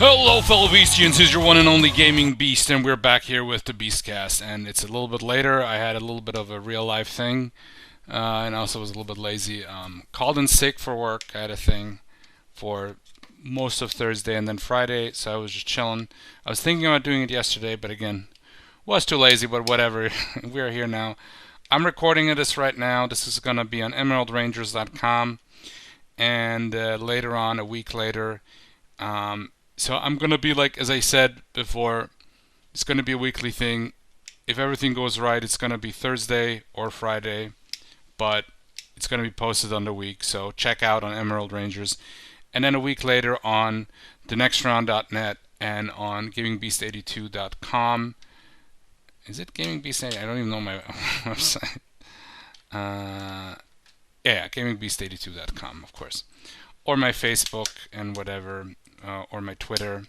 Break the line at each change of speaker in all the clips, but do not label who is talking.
Hello, fellow Beastians. This is your one and only gaming beast, and we're back here with the Beastcast. And it's a little bit later. I had a little bit of a real life thing, and also was a little bit lazy. Called in sick for work. I had a thing for most of Thursday and then Friday, so I was just chilling. I was thinking about doing it yesterday, but again, was too lazy. But whatever. We're here now. I'm recording this right now. This is gonna be on emeraldrangers.com, and later on, a week later. So I'm going to be like, as I said before, it's going to be a weekly thing. If everything goes right, it's going to be Thursday or Friday, but it's going to be posted on the week. So check out on Emerald Rangers. And then a week later on thenextround.net and on gamingbeast82.com. Is it gamingbeast82? I don't even know my website. Yeah, gamingbeast82.com, of course. Or my Facebook and whatever. Or my Twitter.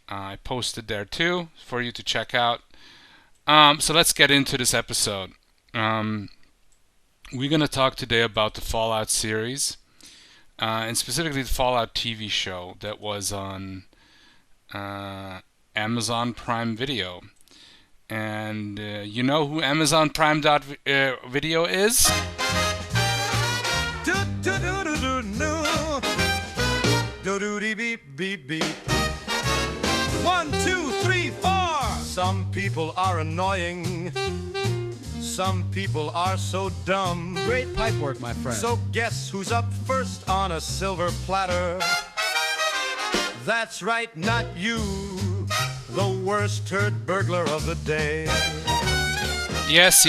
I posted there too for you to check out. So let's get into this episode. We're going to talk today about the Fallout series, and specifically the Fallout TV show that was on Amazon Prime Video. And you know who Amazon Prime Video is?
Beep, beep, beep. 1, 2, 3, 4. Some people are annoying. Some people are so dumb.
Great pipe work, my friend.
So guess who's up first on a silver platter? That's right, not you. The worst turd burglar of the day.
Yes.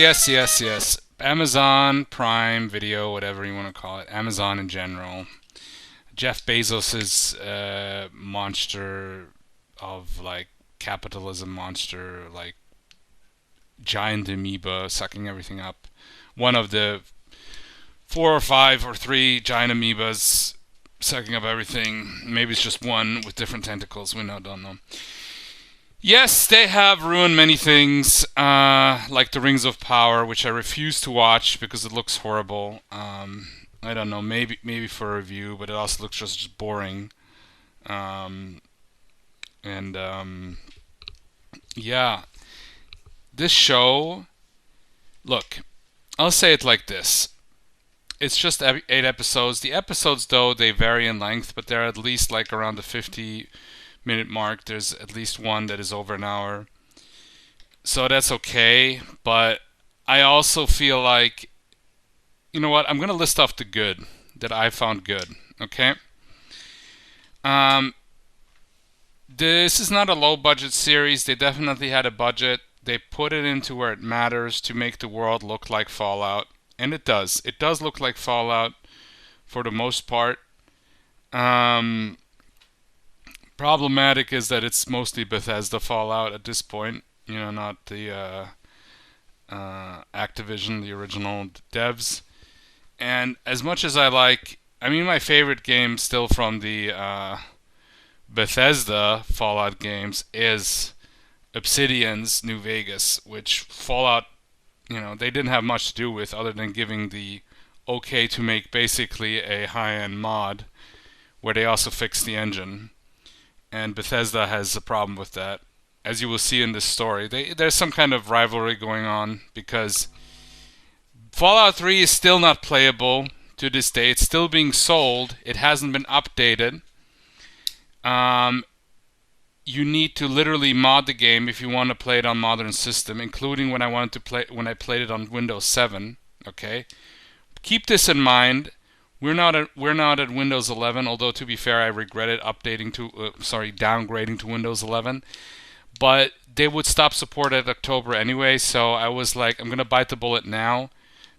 Amazon Prime Video, whatever you want to call it. Amazon in general. Jeff Bezos's monster of like capitalism monster, like giant amoeba sucking everything up. One of the 4 or 5 or 3 giant amoebas sucking up everything. Maybe it's just one with different tentacles. We don't know. Yes, they have ruined many things, like the Rings of Power, which I refuse to watch because it looks horrible. I don't know, maybe for a review, but it also looks just boring. Yeah. This show, look, I'll say it like this. It's just 8 episodes. The episodes, though, they vary in length, but they're at least like around the 50-minute mark. There's at least one that is over an hour. So that's okay, but I also feel like, you know what? I'm going to list off the good that I found good, okay? This is not a low-budget series. They definitely had a budget. They put it into where it matters to make the world look like Fallout, and it does. It does look like Fallout for the most part. Problematic is that it's mostly Bethesda Fallout at this point. You know, not the Activision, the original devs. And as much as my favorite game still from the Bethesda Fallout games is Obsidian's New Vegas, which Fallout, they didn't have much to do with other than giving the okay to make basically a high-end mod where they also fixed the engine. And Bethesda has a problem with that. As you will see in this story, there's some kind of rivalry going on because Fallout 3 is still not playable to this day. It's still being sold. It hasn't been updated. You need to literally mod the game if you want to play it on modern system, including when I played it on Windows 7. Okay, keep this in mind. We're not at Windows 11. Although to be fair, I regretted downgrading to Windows 11. But they would stop support at October anyway, so I was like, I'm gonna bite the bullet now.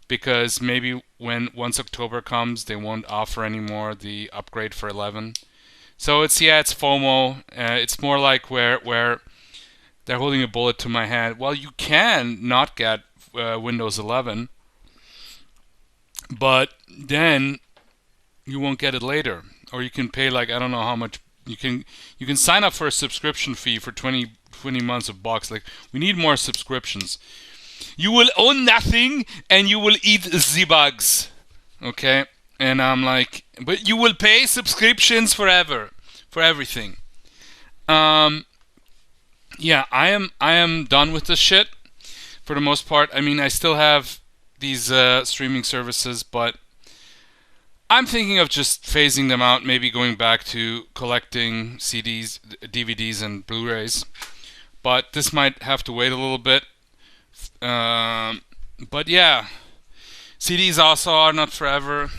Because maybe once October comes, they won't offer anymore the upgrade for 11. So it's FOMO. It's more like where they're holding a bullet to my head. Well, you can not get Windows 11, but then you won't get it later, or you can pay I don't know how much. You can sign up for a subscription fee for 20 months of box. We need more subscriptions. You will own nothing and you will eat the bugs. Okay? And I'm like, but you will pay subscriptions forever for everything. Yeah, I am done with this shit for the most part. I mean, I still have these streaming services, but I'm thinking of just phasing them out, maybe going back to collecting CDs, DVDs, and Blu-rays. But this might have to wait a little bit. But yeah, CDs also are not forever.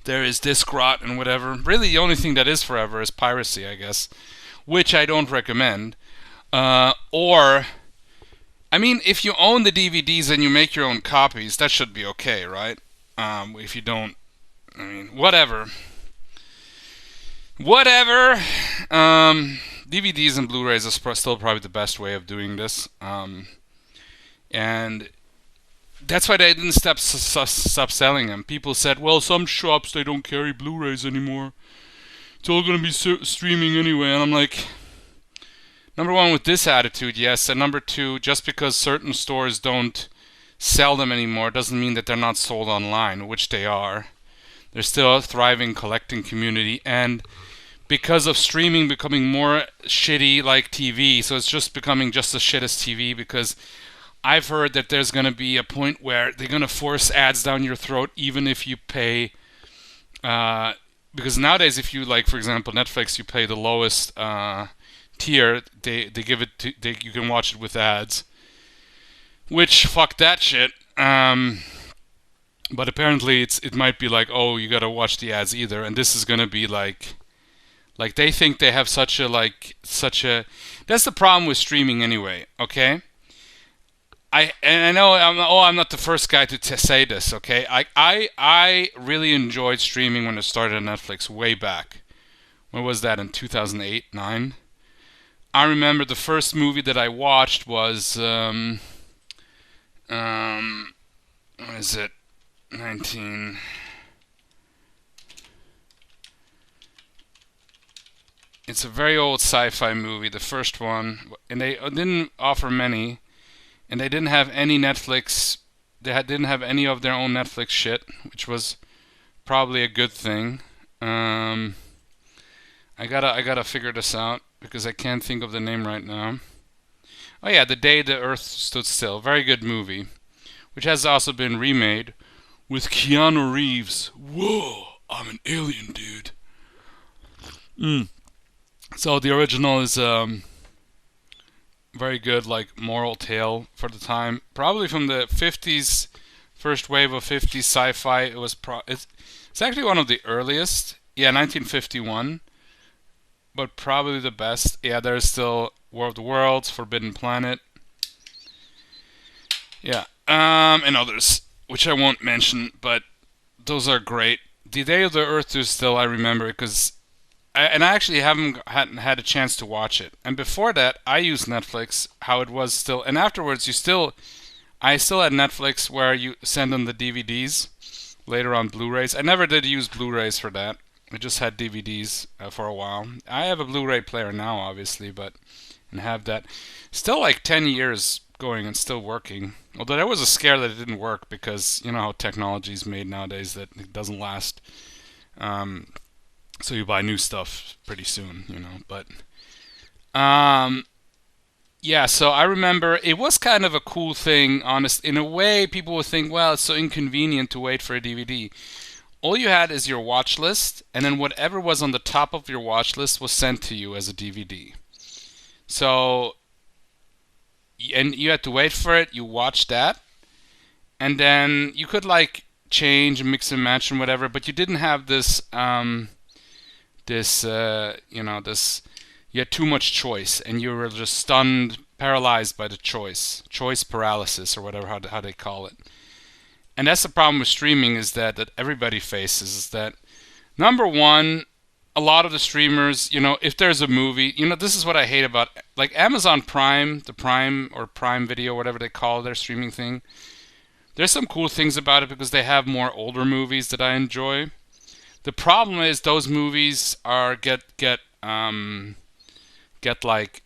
There is disc rot and whatever. Really, the only thing that is forever is piracy, I guess, which I don't recommend. Or, I mean, if you own the DVDs and you make your own copies, that should be okay, right? If you don't, I mean, whatever. Whatever. DVDs and Blu-rays are still probably the best way of doing this. And that's why they didn't stop selling them. People said, well, some shops, they don't carry Blu-rays anymore. It's all going to be streaming anyway. And I'm like, number one, with this attitude, yes. And number two, just because certain stores don't sell them anymore doesn't mean that they're not sold online, which they are. There's still a thriving collecting community. And because of streaming becoming more shitty like TV, so it's just becoming just as shit as TV, because I've heard that there's going to be a point where they're going to force ads down your throat even if you pay, because nowadays if you, like, for example, Netflix, you pay the lowest tier, they give it to, you can watch it with ads, which, fuck that shit. But apparently it might be like, oh, you got to watch the ads either, and this is going to be like they think they have such a that's the problem with streaming anyway, okay? I know I'm not the first guy to say this, okay? I really enjoyed streaming when it started on Netflix way back. When was that, in 2008, 9? I remember the first movie that I watched was what is it? 19 It's a very old sci-fi movie, the first one, and they didn't offer many. And they didn't have any Netflix. Didn't have any of their own Netflix shit, which was probably a good thing. I gotta figure this out because I can't think of the name right now. Oh yeah, The Day the Earth Stood Still. Very good movie, which has also been remade with Keanu Reeves. Whoa, I'm an alien, dude. So the original is very good, like, moral tale for the time. Probably from the 50s, first wave of 50s sci-fi. It's actually one of the earliest. Yeah, 1951. But probably the best. Yeah, there's still War of the Worlds, Forbidden Planet. Yeah, and others, which I won't mention, but those are great. The Day of the Earth is still, I remember, because I actually hadn't had a chance to watch it. And before that, I used Netflix, how it was still. And afterwards, I still had Netflix where you send them the DVDs, later on Blu-rays. I never did use Blu-rays for that. I just had DVDs for a while. I have a Blu-ray player now, obviously, and have that. Still like 10 years going and still working. Although there was a scare that it didn't work because you know how technology is made nowadays that it doesn't last. So you buy new stuff pretty soon, But, yeah, so I remember it was kind of a cool thing, honest. In a way, people would think, well, it's so inconvenient to wait for a DVD. All you had is your watch list, and then whatever was on the top of your watch list was sent to you as a DVD. So, and you had to wait for it, you watched that, and then you could, like, change, mix and match and whatever, but you didn't have this, you had too much choice, and you were just stunned, paralyzed by the choice paralysis, or whatever, how they call it. And that's the problem with streaming, is that everybody faces, is that, number one, a lot of the streamers, if there's a movie, this is what I hate about, like, Amazon Prime, the Prime or Prime Video, whatever they call their streaming thing. There's some cool things about it because they have more older movies that I enjoy. The problem is those movies are get like,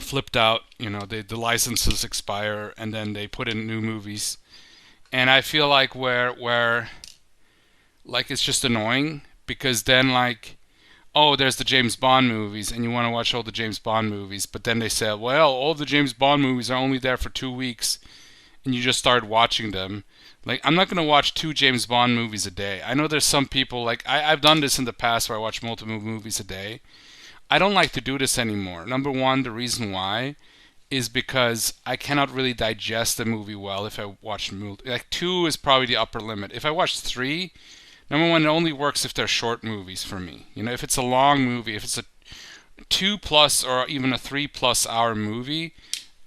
flipped out. The licenses expire and then they put in new movies, and I feel like where like it's just annoying because then, like, oh, there's the James Bond movies, and you want to watch all the James Bond movies, but then they say, well, all the James Bond movies are only there for 2 weeks, and you just start watching them. Like, I'm not going to watch 2 James Bond movies a day. I know there's some people, like, I've done this in the past where I watch multiple movies a day. I don't like to do this anymore. Number one, the reason why is because I cannot really digest a movie well if I watch like 2 is probably the upper limit. If I watch 3, number one, it only works if they're short movies for me. You know, if it's a long movie, if it's a 2+ or even a 3+ hour movie,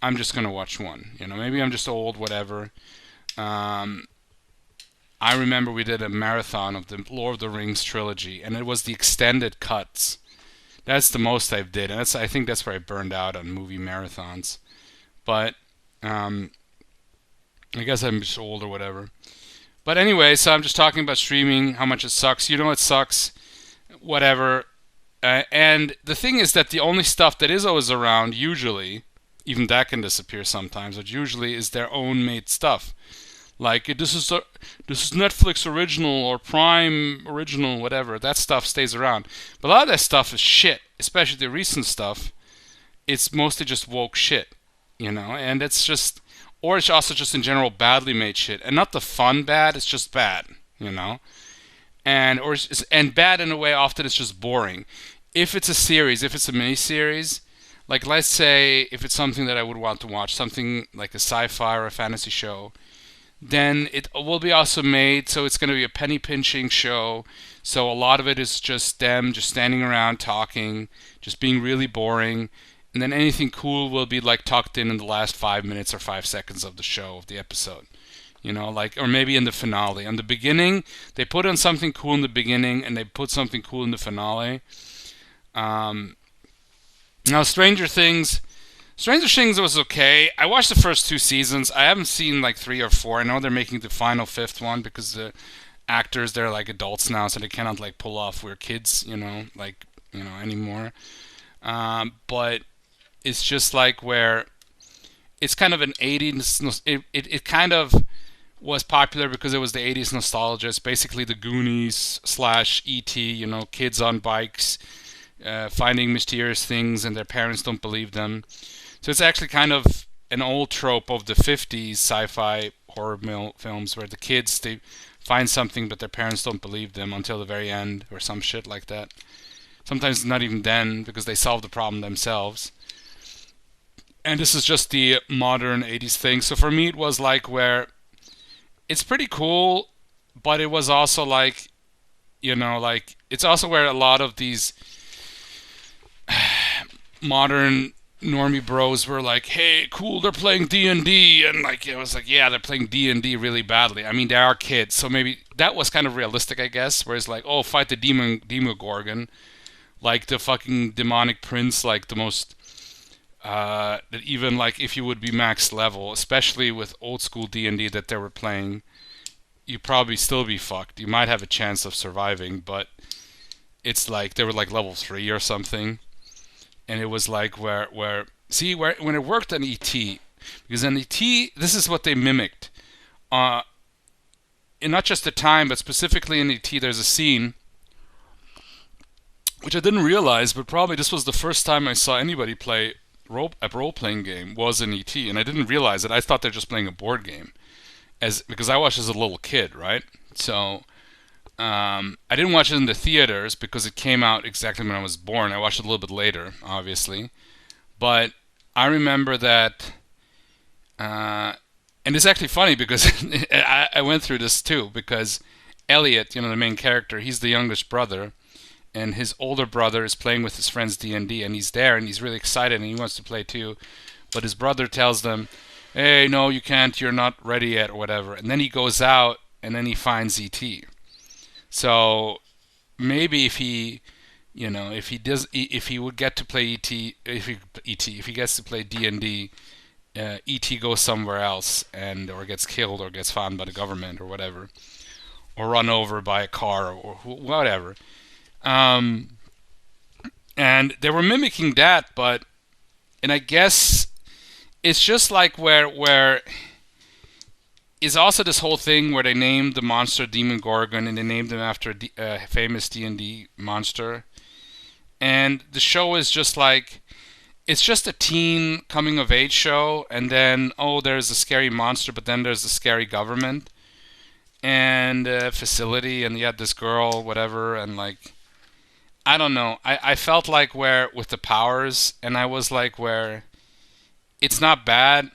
I'm just gonna watch one. You know, maybe I'm just old, whatever. I remember we did a marathon of the Lord of the Rings trilogy, and it was the extended cuts. That's the most I've did, and I think that's where I burned out on movie marathons. But I guess I'm just old or whatever. But anyway, so I'm just talking about streaming, how much it sucks. You know it sucks, whatever. And the thing is that the only stuff that is always around, usually, even that can disappear sometimes, but usually is their own made stuff. Like this is Netflix original or Prime original, whatever. That stuff stays around. But a lot of that stuff is shit, especially the recent stuff. It's mostly just woke shit, you know, and it's just, or it's also just in general badly made shit, and not the fun bad. It's just bad, you know, and bad in a way. Often it's just boring. If it's a series, if it's a mini series, like let's say if it's something that I would want to watch, something like a sci-fi or a fantasy show, then it will be also made so it's going to be a penny pinching show. So a lot of it is just them just standing around talking, just being really boring, and then anything cool will be like tucked in the last 5 minutes or 5 seconds of the show, of the episode. You know, like, or maybe in the finale. In the beginning, they put on something cool in the beginning, and they put something cool in the finale. Now, Stranger Things was okay. I watched the first 2 seasons. I haven't seen like 3 or 4. I know they're making the final 5th one because the actors, they're like adults now, so they cannot like pull off we're kids, you know, like, you know, anymore. But it's just like where it's kind of an 80s. It kind of was popular because it was the 80s nostalgia. It's basically the Goonies / E.T., you know, kids on bikes, finding mysterious things and their parents don't believe them. So it's actually kind of an old trope of the 50s sci-fi horror films where the kids, they find something but their parents don't believe them until the very end or some shit like that. Sometimes not even then because they solve the problem themselves. And this is just the modern 80s thing. So for me it was like where it's pretty cool, but it was also like, you know, like it's also where a lot of these modern normie bros were like, hey, cool, they're playing D&D, and like it was like, yeah, they're playing D&D really badly. I mean, they are kids, so maybe that was kind of realistic, I guess. Whereas like, oh, fight the Demogorgon, like the fucking demonic prince, like the most that even like if you would be max level, especially with old school D&D that they were playing, you probably still be fucked. You might have a chance of surviving, but it's like they were like level 3 or something. And it was like where when it worked on ET, because in ET this is what they mimicked. In not just the time, but specifically in ET, there's a scene which I didn't realize, but probably this was the first time I saw anybody play a role-playing game was in ET, and I didn't realize it. I thought they're just playing a board game, because I watched as a little kid, right? So I didn't watch it in the theaters because it came out exactly when I was born. I watched it a little bit later, obviously. But I remember that, and it's actually funny because I went through this too, because Elliot, you know, the main character, he's the youngest brother, and his older brother is playing with his friends D&D, and he's there, and he's really excited, and he wants to play too. But his brother tells them, hey, no, you can't, you're not ready yet, or whatever. And then he goes out, and then he finds E.T., so maybe if he, you know, if he would get to play ET, if he gets to play D&D, ET goes somewhere else or gets killed or gets found by the government or whatever, or run over by a car or whatever. And they were mimicking that, and I guess it's just like where is also this whole thing where they named the monster Demogorgon, and they named him after a famous D&D monster. And the show is just like, it's just a teen coming of age show, and then, oh, there's a scary monster, but then there's a scary government and facility, and you had this girl, whatever, and like, I don't know. I felt like where with the powers, and I was like where it's not bad.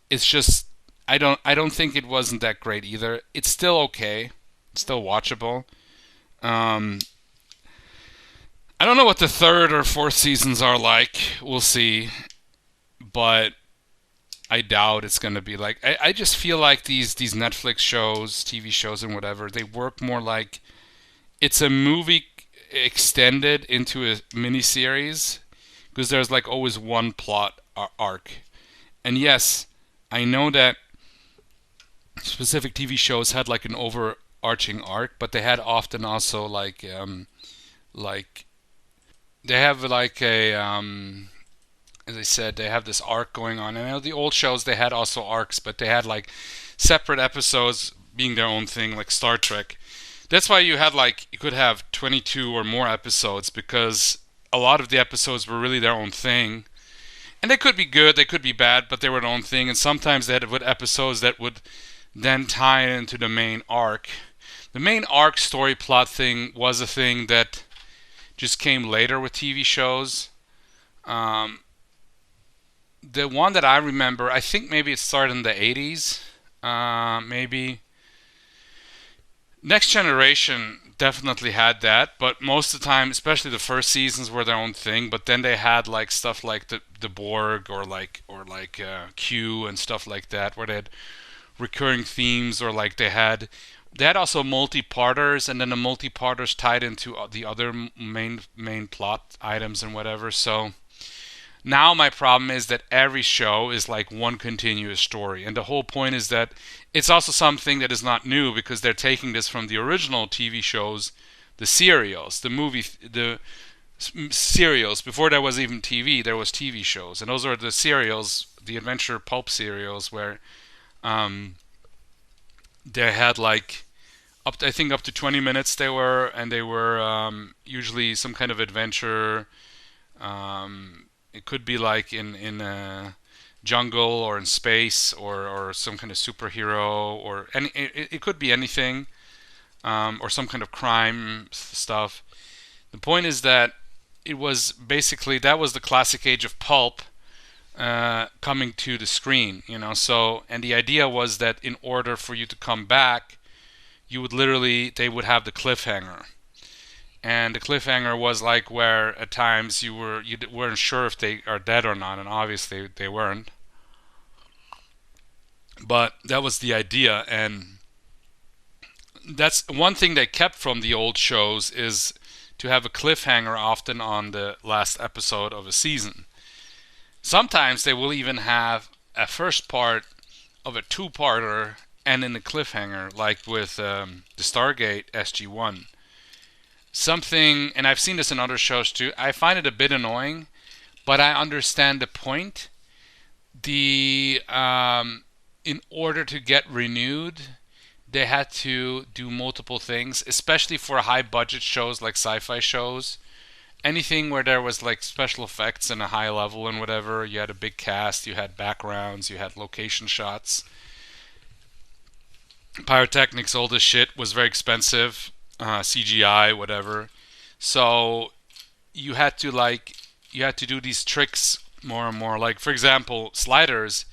It's just I don't think it wasn't that great either. It's still okay. It's still watchable. Um, I don't know what the third or fourth seasons are like. We'll see, but I doubt it's gonna be like. I just feel like these Netflix shows, TV shows, and whatever, they work more like it's a movie extended into a miniseries because there's like always one plot arc. And yes, I know that specific TV shows had like an overarching arc, but they had often also like they have like a as I said, they have this arc going on. And I know the old shows they had also arcs, but they had like separate episodes being their own thing, like Star Trek. That's why you had like you could have 22 or more episodes because a lot of the episodes were really their own thing. And they could be good, they could be bad, but they were their own thing. And sometimes they had episodes that would then tie into the main arc. The main arc story plot thing was a thing that just came later with TV shows. Um, the one that I remember, I think maybe it started in the 80s. Maybe Next Generation definitely had that, but most of the time, especially the first seasons, were their own thing. But then they had like stuff like the Borg or like Q and stuff like that, where they had recurring themes, or like they had also multi-parters, and then the multi-parters tied into the other main plot items and whatever. So now my problem is that every show is like one continuous story, and the whole point is that it's also something that is not new because they're taking this from the original TV shows, the serials, the serials. Before there was even TV, there was TV shows, and those are the serials, the adventure pulp serials, where um, they had like I think up to 20 minutes they were, and they were usually some kind of adventure. It could be like in a jungle or in space, or some kind of superhero, or it could be anything, or some kind of crime stuff. The point is that it was basically that was the classic age of pulp coming to the screen, So, and the idea was that in order for you to come back, you would literally they would have the cliffhanger, and the cliffhanger was like where at times you weren't sure if they are dead or not, and obviously they weren't. But that was the idea, and that's one thing they kept from the old shows is to have a cliffhanger often on the last episode of a season. Sometimes they will even have a first part of a two-parter and in the cliffhanger, like with the Stargate SG-1. Something, and I've seen this in other shows too. I find it a bit annoying, but I understand the point. The In order to get renewed, they had to do multiple things, especially for high budget shows like sci-fi shows. Anything where there was like special effects and a high level and whatever, you had a big cast, you had backgrounds, you had location shots. Pyrotechnics, all this shit was very expensive, CGI, whatever. So you had to do these tricks more and more. Like for example, Sliders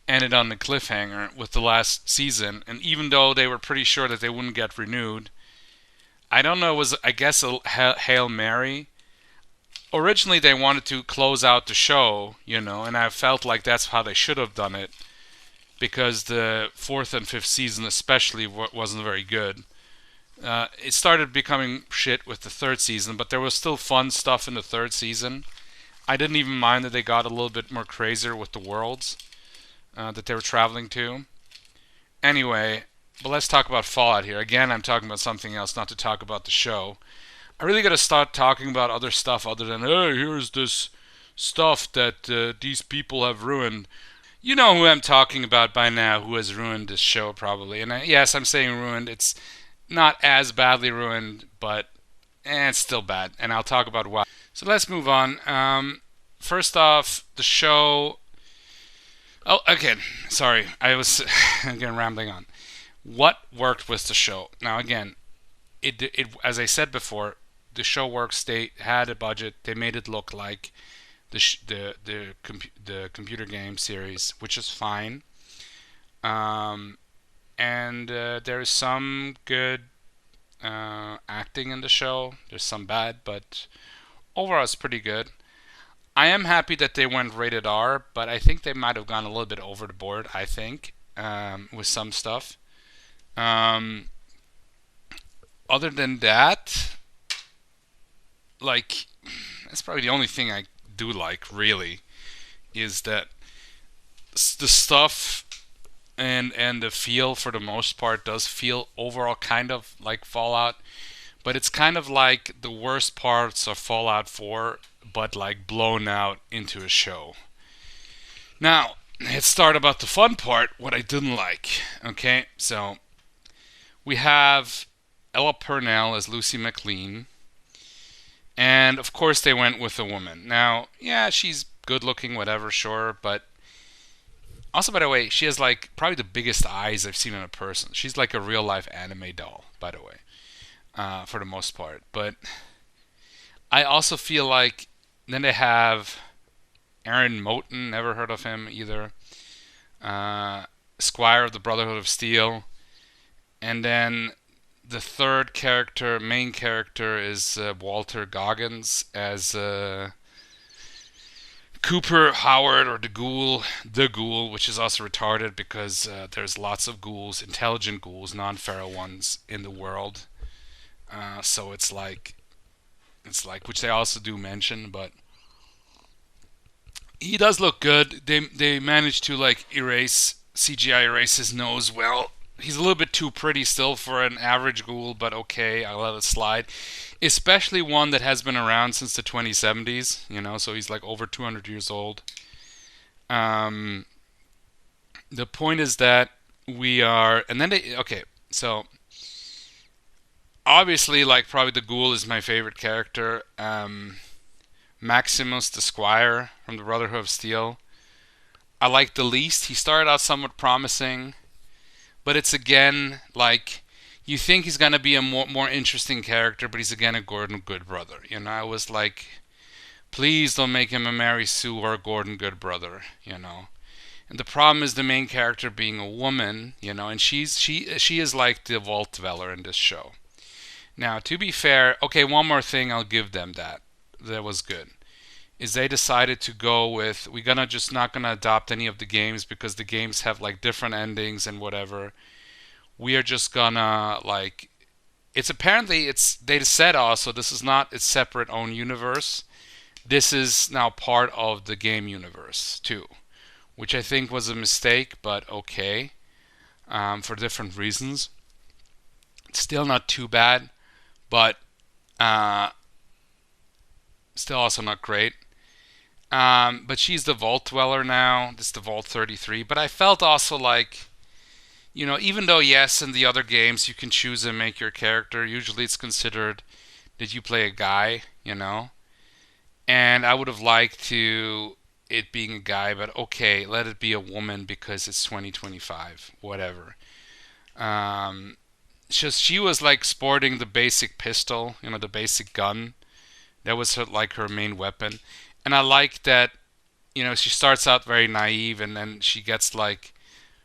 ended on the cliffhanger with the last season, and even though they were pretty sure that they wouldn't get renewed, I don't know, it was I guess a Hail Mary. Originally they wanted to close out the show, and I felt like that's how they should have done it, because the fourth and fifth season especially wasn't very good. It started becoming shit with the third season, but there was still fun stuff in the third season. I didn't even mind that they got a little bit more crazier with the worlds that they were traveling to. Anyway, but let's talk about Fallout here. Again, I'm talking about something else, not to talk about the show. I really got to start talking about other stuff other than, hey, here's this stuff that these people have ruined. You know who I'm talking about by now, who has ruined this show probably. And yes, I'm saying ruined. It's not as badly ruined, but it's still bad, and I'll talk about why. So let's move on. First off, the show. Oh, again, sorry, I was again rambling on. What worked with the show? Now, again, it as I said before, the show works. They had a budget. They made it look like the computer game series, which is fine. Um, and there is some good acting in the show. There's some bad, but overall it's pretty good. I am happy that they went rated R, but I think they might have gone a little bit over the board. I think with some stuff. Um, Other than that, like that's probably the only thing I do like really is that the stuff and the feel for the most part does feel overall kind of like Fallout, but it's kind of like the worst parts of Fallout 4, but like blown out into a show. Now, let's start about the fun part, what I didn't like. Okay, so we have Ella Purnell as Lucy McLean, and of course they went with a woman. Now, yeah, she's good looking, whatever, sure, but also, by the way, she has like probably the biggest eyes I've seen in a person. She's like a real life anime doll, by the way, for the most part. But I also feel like then they have Aaron Moten, never heard of him either. Squire of the Brotherhood of Steel. And then the third character, main character, is Walter Goggins as Cooper Howard, or the Ghoul, which is also retarded because there's lots of ghouls, intelligent ghouls, non-feral ones in the world. So it's like which they also do mention, but he does look good. They managed to like CGI erase his nose well. He's a little bit too pretty still for an average ghoul, but okay, I'll let it slide. Especially one that has been around since the 2070s, so he's like over 200 years old. Um, the point is that we are, and then okay, so obviously, like probably the ghoul is my favorite character. Maximus the Squire from the Brotherhood of Steel. I like the least. He started out somewhat promising, but it's again like you think he's gonna be a more interesting character, but he's again a Gordon Good brother. I was like, please don't make him a Mary Sue or a Gordon Good brother. And the problem is the main character being a woman. And she is like the Vault Dweller in this show. Now, to be fair, okay, one more thing I'll give them that was good is they decided to go with we're gonna just not gonna adopt any of the games because the games have like different endings and whatever. We are just gonna like it's they said also this is not its separate own universe. This is now part of the game universe too, which I think was a mistake, but okay, for different reasons. Still not too bad, but still also not great. But she's the Vault Dweller now. This is the Vault 33. But I felt also like, even though, yes, in the other games you can choose and make your character, usually it's considered that you play a guy. And I would have liked it being a guy, but okay, let it be a woman because it's 2025, whatever. She was like sporting the basic pistol, the basic gun. That was her main weapon. And I like that, she starts out very naive and then she gets like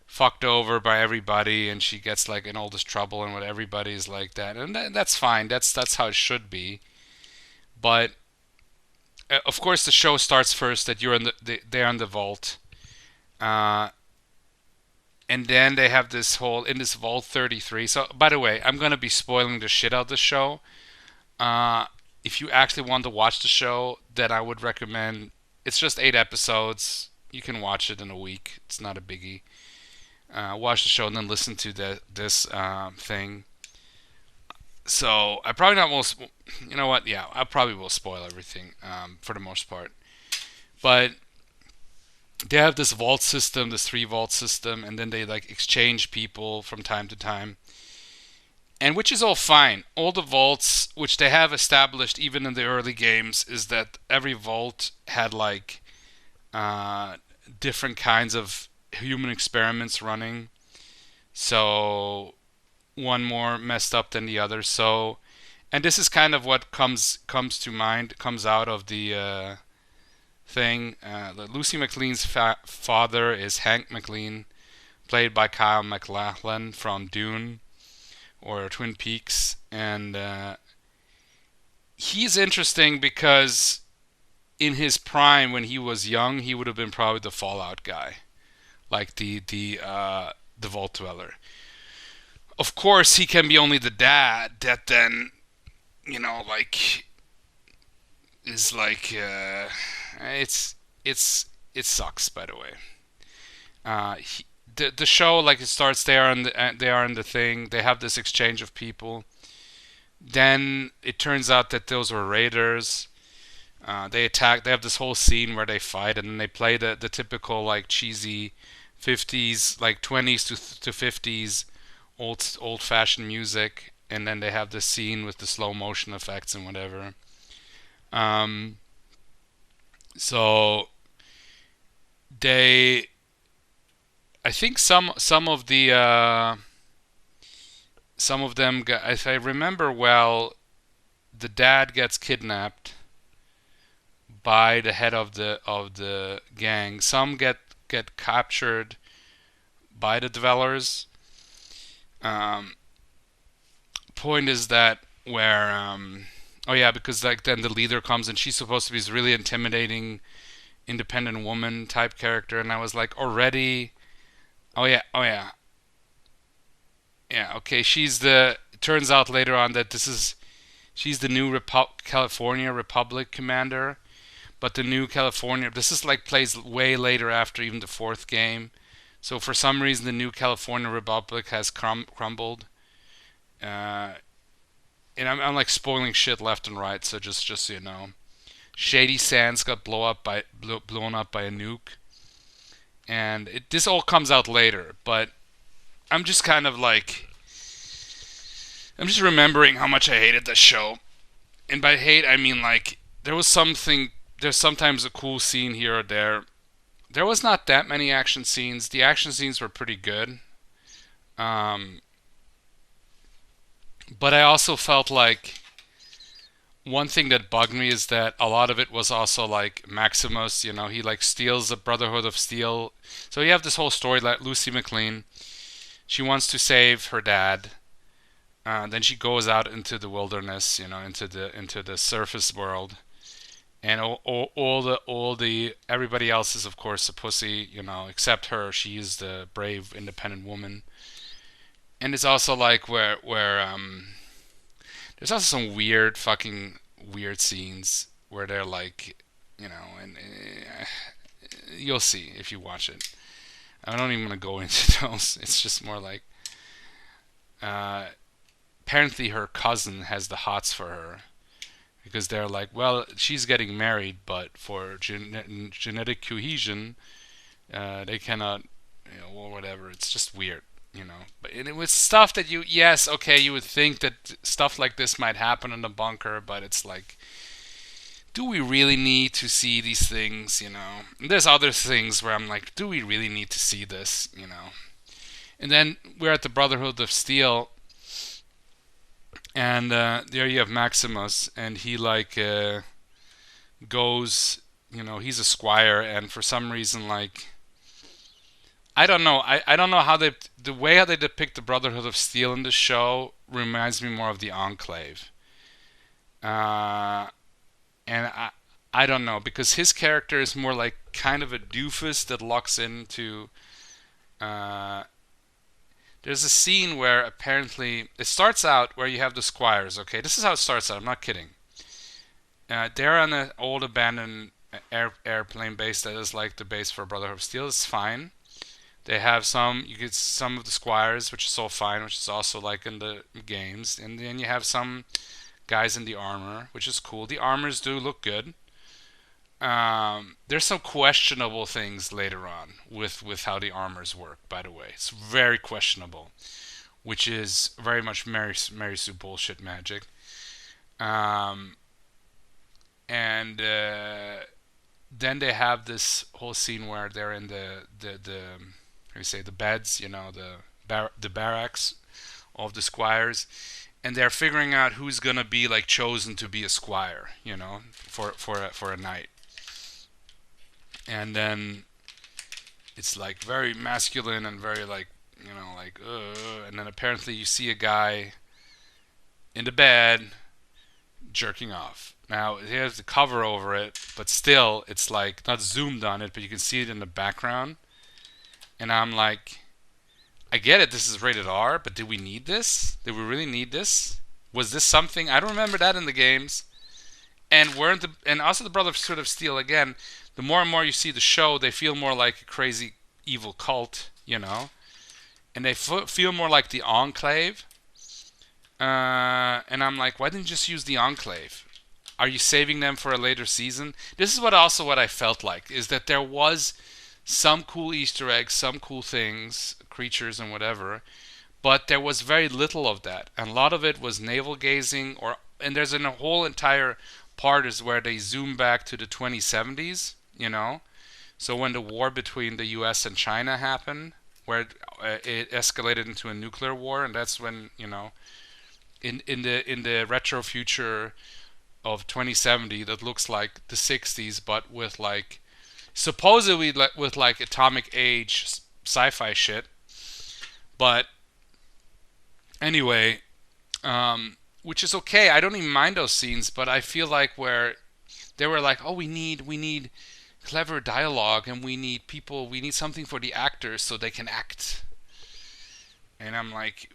fucked over by everybody and she gets like in all this trouble and what everybody is like that. And that's fine. That's how it should be. But of course the show starts first that they're in the vault. And then they have this whole in this Vault 33. So by the way, I'm gonna be spoiling the shit out of the show. If you actually want to watch the show, then I would recommend. It's just 8 episodes. You can watch it in a week. It's not a biggie. Watch the show and then listen to this thing. So I probably not will. You know what? Yeah, I probably will spoil everything for the most part. But they have this vault system, this 3 vault system, and then they like exchange people from time to time. and which is all fine. All the vaults, which they have established even in the early games, is that every vault had like uh, different kinds of human experiments running. So one more messed up than the other. So, and this is kind of what comes to mind, comes out of the thing. Lucy McLean's father is Hank McLean, played by Kyle MacLachlan from Dune or Twin Peaks, and he's interesting because in his prime, when he was young, he would have been probably the Fallout guy, like the Vault Dweller. Of course, he can be only the dad that then, like is like it's it sucks. By the way, the show, like, it starts. They are in the thing. They have this exchange of people. Then it turns out that those were raiders. They attack. They have this whole scene where they fight, and then they play the typical like cheesy 50s, like 20s to 50s old fashioned music, and then they have this scene with the slow motion effects and whatever. Um, so they, I think some of them, if I remember well, the dad gets kidnapped by the head of the gang. Some get captured by the dwellers. Um, Point is that where oh yeah, because like then the leader comes and she's supposed to be this really intimidating independent woman type character, and I was like, already. Oh yeah, yeah. Okay, she's the. It turns out later on that she's the new California Republic commander, but the new California. This is like plays way later after even the fourth game, so for some reason the new California Republic has crumbled. Uh, and I'm like spoiling shit left and right, so just so you know, Shady Sands got blown up by a nuke, and this all comes out later. But I'm just kind of like I'm just remembering how much I hated this show, and by hate I mean like there was something. There's sometimes a cool scene here or there. There was not that many action scenes. The action scenes were pretty good. Um, but I also felt like one thing that bugged me is that a lot of it was also like Maximus, he like steals the Brotherhood of Steel. So you have this whole story like Lucy McLean. She wants to save her dad. Then she goes out into the wilderness, into the surface world, and all the everybody else is of course a pussy, except her. She is the brave, independent woman. And it's also like where there's also some weird scenes where they're like, and you'll see if you watch it. I don't even want to go into those. It's just more like, uh, apparently her cousin has the hots for her because they're like, well, she's getting married, but for genetic cohesion, they cannot, or whatever. It's just weird. But it was stuff that yes, okay, you would think that stuff like this might happen in the bunker, but it's like, do we really need to see these things? And there's other things where I'm like, do we really need to see this? And then we're at the Brotherhood of Steel, and there you have Maximus, and he like goes, he's a squire, and for some reason, like, I don't know. I don't know how the way how they depict the Brotherhood of Steel in the show reminds me more of the Enclave. Uh, and I don't know, because his character is more like kind of a doofus that locks into. Uh, there's a scene where apparently it starts out where you have the squires. Okay, this is how it starts out. I'm not kidding. They're on an old abandoned airplane base that is like the base for Brotherhood of Steel. It's fine. They have you get some of the squires, which is all fine, which is also like in the games. And then you have some guys in the armor, which is cool. The armors do look good. There's some questionable things later on with how the armors work, by the way. It's very questionable. which is very much Mary Sue bullshit magic. Um, and then they have this whole scene where they're in the how do you say, the beds, the barracks of the squires, and they're figuring out who's gonna be like chosen to be a squire, for a night. And then it's like very masculine and very like, like, and then apparently you see a guy in the bed jerking off. Now he has the cover over it, but still it's like not zoomed on it, but you can see it in the background. And I'm like, I get it, this is rated R, but did we need this? Did we really need this? Was this something? I don't remember that in the games. And also the Brotherhood of Steel again. The more and more you see the show, they feel more like a crazy evil cult, and they feel more like the Enclave. And I'm like, why didn't you just use the Enclave? Are you saving them for a later season? This is what I felt like, is that there was some cool Easter eggs, some cool things, creatures and whatever, but there was very little of that. And a lot of it was navel gazing, and there's a whole entire part is where they zoom back to the 2070s, So when the war between the US and China happened, where it escalated into a nuclear war, and that's when, in the retro future of 2070 that looks like the 60s, but with like supposedly with like atomic age sci-fi shit. But anyway, which is okay. I don't even mind those scenes, but I feel like where they were like, oh, we need clever dialogue, and we need something for the actors so they can act. And I'm like,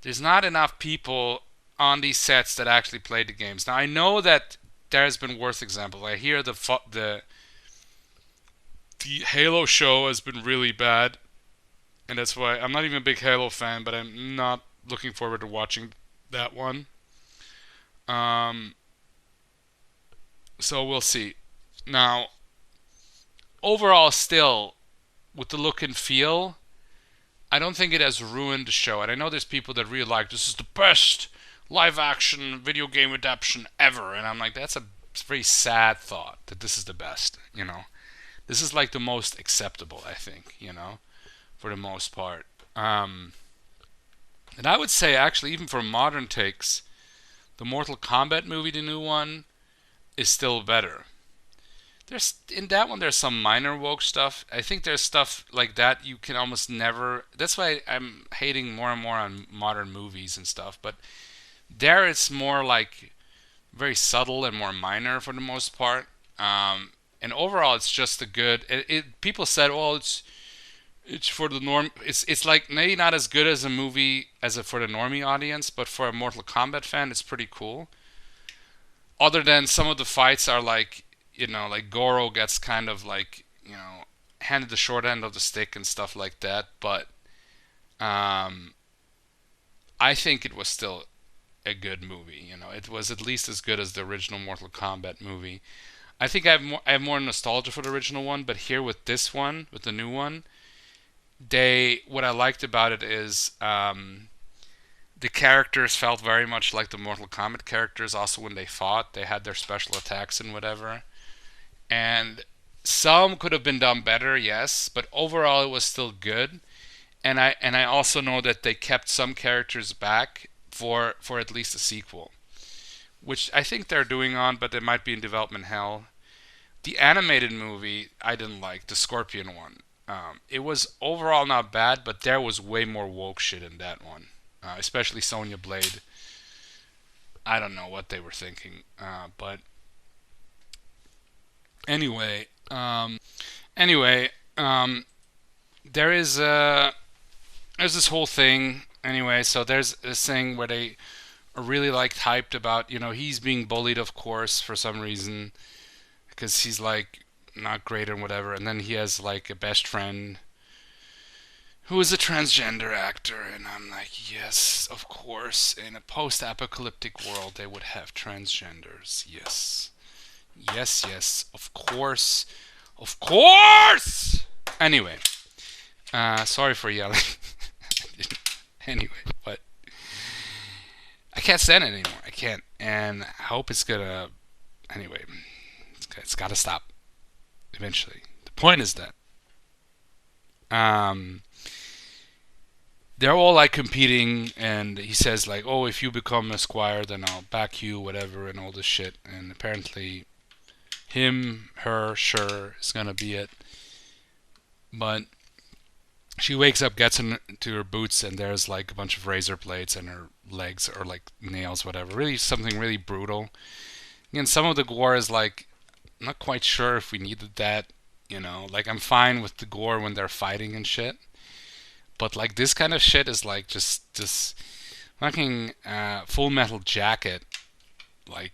there's not enough people on these sets that actually play the games. Now I know that there's been worse examples. I hear the Halo show has been really bad, and that's why I'm not even a big Halo fan, but I'm not looking forward to watching that one. So we'll see. Now, overall, still, with the look and feel, I don't think it has ruined the show. And I know there's people that really like, this is the best live-action video game adaptation ever. And I'm like, that's a very sad thought, that this is the best, This is like the most acceptable, I think, for the most part. And I would say, actually, even for modern takes, the Mortal Kombat movie, the new one, is still better. In that one, there's some minor woke stuff. I think there's stuff like that you can almost never. That's why I'm hating more and more on modern movies and stuff. But there, it's more like very subtle and more minor for the most part. And overall, it's just a good. People said, "Oh, it's for the norm." It's like maybe not as good as a movie as for the normie audience, but for a Mortal Kombat fan, it's pretty cool. Other than some of the fights are like, like Goro gets kind of like, handed the short end of the stick and stuff like that. But I think it was still a good movie. It was at least as good as the original Mortal Kombat movie. I think I have more nostalgia for the original one, but here with this one, with the new one, what I liked about it is the characters felt very much like the Mortal Kombat characters. Also, when they fought, they had their special attacks and whatever. And some could have been done better, yes, but overall it was still good. And I also know that they kept some characters back for at least a sequel, which I think they're doing on, but they might be in development hell. The animated movie I didn't like, the Scorpion one. It was overall not bad, but there was way more woke shit in that one. Especially Sonya Blade. I don't know what they were thinking, but anyway, there's this whole thing. Anyway, so there's this thing where they are really like hyped about, he's being bullied, of course, for some reason, because he's like not great and whatever, and then he has like a best friend who is a transgender actor, and I'm like, yes, of course, in a post-apocalyptic world they would have transgenders. Yes, of course. Anyway, Sorry for yelling. Anyway, but I can't stand it anymore. I can't, and I hope it's gonna. Anyway, it's got to stop eventually. The point is that um, they're all like competing, and he says like, "Oh, if you become a squire, then I'll back you, whatever," and all this shit. And apparently, him, her, sure is gonna be it, but she wakes up, gets into her boots, and there's like a bunch of razor blades, and her legs are like nails, whatever. Really, something really brutal. Again, some of the gore is like, I'm not quite sure if we needed that. Like I'm fine with the gore when they're fighting and shit, but like this kind of shit is like just this fucking Full Metal Jacket. Like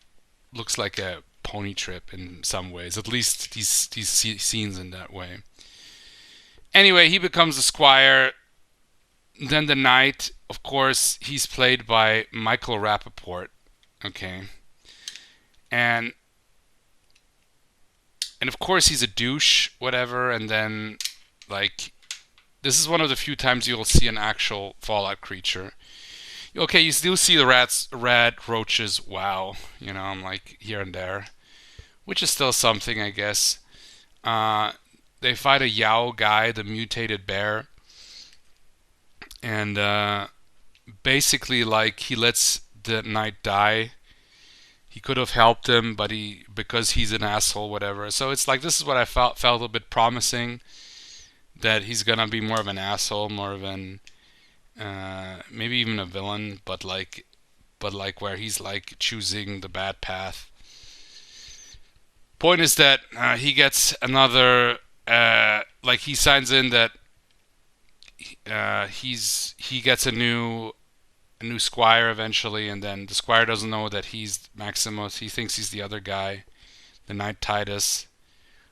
looks like a pony trip in some ways. At least these scenes in that way. Anyway, he becomes a squire. Then the knight, of course, he's played by Michael Rappaport. Okay. And of course he's a douche, whatever, and then like this is one of the few times you'll see an actual Fallout creature. Okay, you still see the rat roaches, wow, I'm like here and there. Which is still something, I guess. They fight a Yao guy, the mutated bear, and basically, like, he lets the knight die. He could have helped him, but because he's an asshole, whatever. So it's like this is what I felt a bit promising, that he's gonna be more of an asshole, more of an maybe even a villain, but like where he's like choosing the bad path. Point is that he gets another. Like he signs in that he gets a new squire eventually, and then the squire doesn't know that he's Maximus. He thinks he's the other guy, the knight Titus,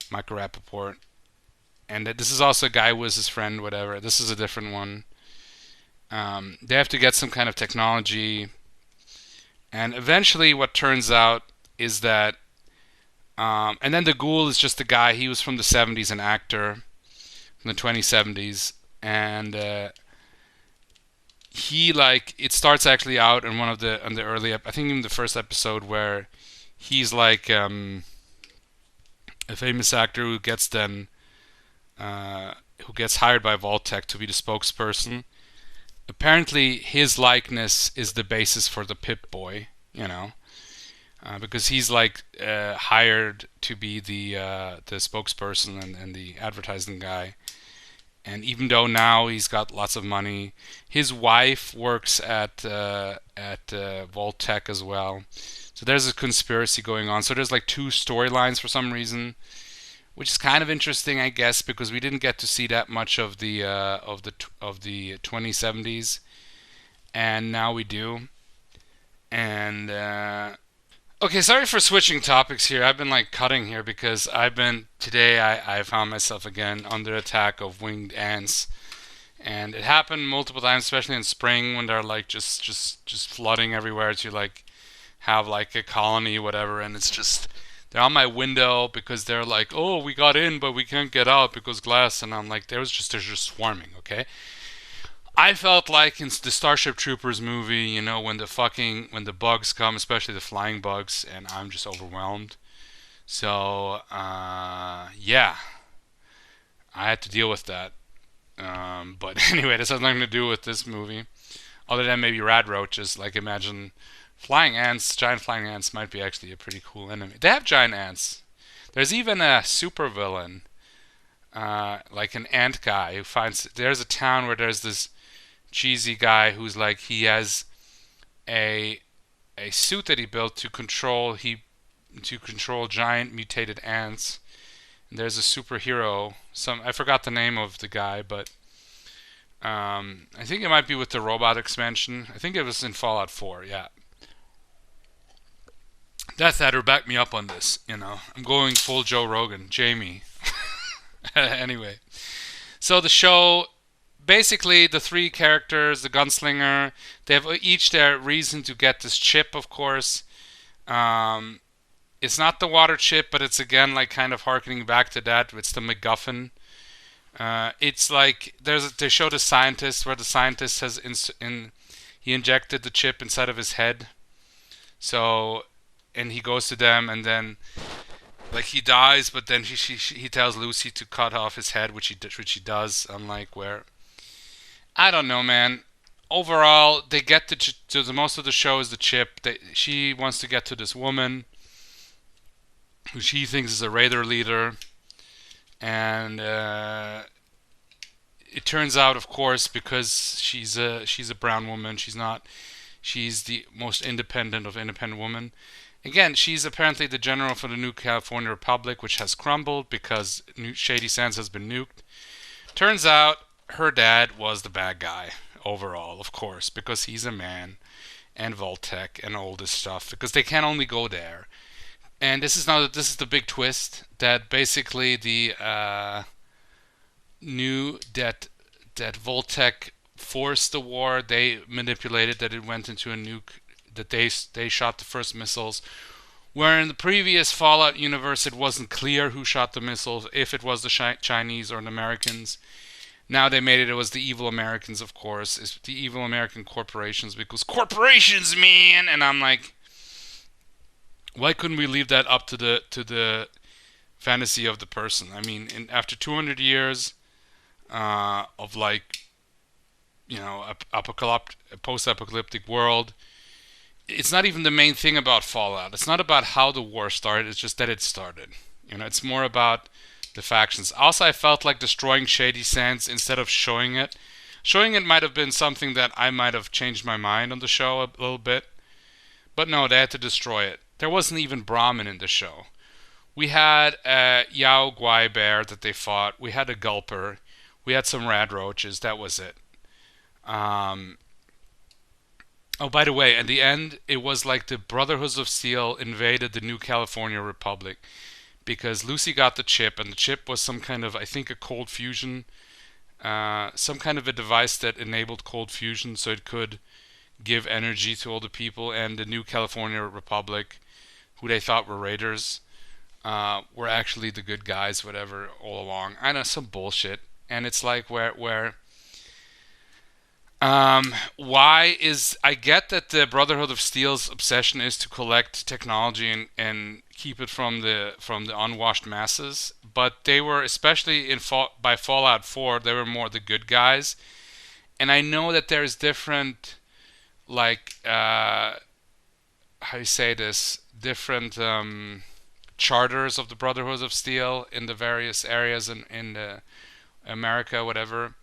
Michael Rappaport, and that this is also a guy who was his friend, whatever. This is a different one. They have to get some kind of technology, and eventually, what turns out is that. And then the ghoul is just a guy. He was from the 70s, an actor from the 2070s, and he like it starts actually out in one of the early I think even the first episode where he's like a famous actor who gets hired by Vault-Tec to be the spokesperson. Apparently, his likeness is the basis for the Pip-Boy, because he's like hired to be the spokesperson and the advertising guy. And even though now he's got lots of money, his wife works at Vault-Tec as well. So there's a conspiracy going on. So there's like two storylines for some reason, which is kind of interesting, I guess, because we didn't get to see that much of the 2070s, and now we do. And okay, sorry for switching topics here. I've been like cutting here because today I found myself again under attack of winged ants, and it happened multiple times, especially in spring when they're like just flooding everywhere to like have like a colony, whatever, and it's just they're on my window because they're like, oh, we got in but we can't get out because glass, and I'm like, they're just swarming, okay? I felt like in the Starship Troopers movie, when the bugs come, especially the flying bugs, and I'm just overwhelmed. So, yeah, I had to deal with that. But anyway, this has nothing to do with this movie, other than maybe rad roaches. Like, imagine flying ants, giant flying ants might be actually a pretty cool enemy. They have giant ants. There's even a supervillain, like an ant guy who there's a town where there's this cheesy guy who's like he has a suit that he built to control giant mutated ants. And there's a superhero. I forgot the name of the guy, but I think it might be with the robot expansion. I think it was in Fallout 4. Yeah. Death Adder, back me up on this. I'm going full Joe Rogan, Jamie. Anyway, so the show. Basically, the three characters, the gunslinger, they have each their reason to get this chip, of course. It's not the water chip, but it's again like kind of harkening back to that. It's the MacGuffin. It's like they showed a scientist where the scientist he injected the chip inside of his head. So, and he goes to them, and then like he dies, but then he tells Lucy to cut off his head, which he does. Unlike where I don't know, man. Overall, they get to the most of the show is the chip. She wants to get to this woman who she thinks is a raider leader, and it turns out, of course, because she's a brown woman, she's the most independent of independent women. Again, she's apparently the general for the new California Republic, which has crumbled because Shady Sands has been nuked. Turns out her dad was the bad guy overall, of course, because he's a man, and Voltec and all this stuff, because they can only go there. And this is the big twist that basically the knew that Voltec forced the war. They manipulated that it went into a nuke. That they shot the first missiles. Where in the previous Fallout universe, it wasn't clear who shot the missiles, if it was the Chinese or the Americans. Now they made it was the evil Americans, of course. It's the evil American corporations, because corporations, man. And I'm like, why couldn't we leave that up to the fantasy of the person? I mean, after 200 years of like, a post-apocalyptic world, it's not even the main thing about Fallout. It's not about how the war started. It's just that it started. It's more about the factions. Also, I felt like destroying Shady Sands instead of showing it. Showing it might have been something that I might have changed my mind on the show a little bit. But no, they had to destroy it. There wasn't even Brahmin in the show. We had a Yao Guai bear that they fought. We had a Gulper. We had some rad roaches. That was it. Oh, by the way, at the end, it was like the Brotherhoods of Steel invaded the new California Republic because Lucy got the chip, and the chip was some kind of, I think, a cold fusion, some kind of a device that enabled cold fusion so it could give energy to all the people, and the new California Republic, who they thought were raiders, were actually the good guys, whatever, all along. I know, some bullshit. And it's like why is I get that the Brotherhood of Steel's obsession is to collect technology and keep it from the unwashed masses, but they were, especially by Fallout 4, they were more the good guys. And I know that there's different, like how you say this, different charters of the Brotherhood of Steel in the various areas in the America, whatever.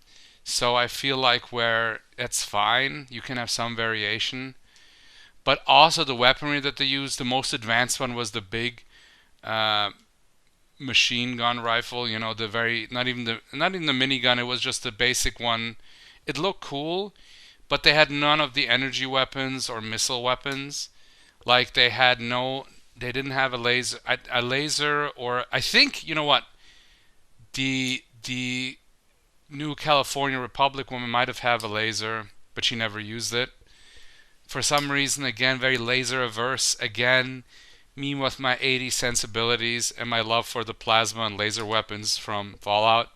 So I feel like where that's fine, you can have some variation. But also the weaponry that they used, the most advanced one was the big machine gun rifle. The very not even the minigun. It was just the basic one. It looked cool, but they had none of the energy weapons or missile weapons. Like they didn't have a laser, or I think what the new California Republic woman might have a laser, but she never used it. For some reason, again, very laser averse. Again, me with my 80s sensibilities and my love for the plasma and laser weapons from Fallout.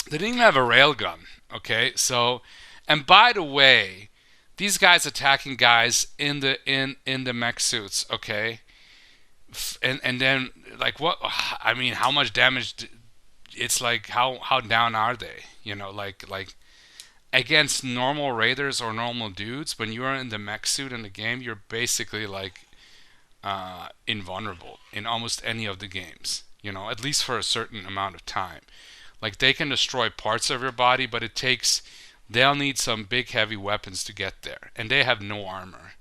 They didn't even have a railgun, okay? So, and by the way, these guys attacking guys in the mech suits, okay? And then, like, what? I mean, how much damage? It's like how down are they? Like against normal raiders or normal dudes. When you are in the mech suit in the game, you're basically like invulnerable in almost any of the games. At least for a certain amount of time. Like they can destroy parts of your body, but they'll need some big heavy weapons to get there, and they have no armor.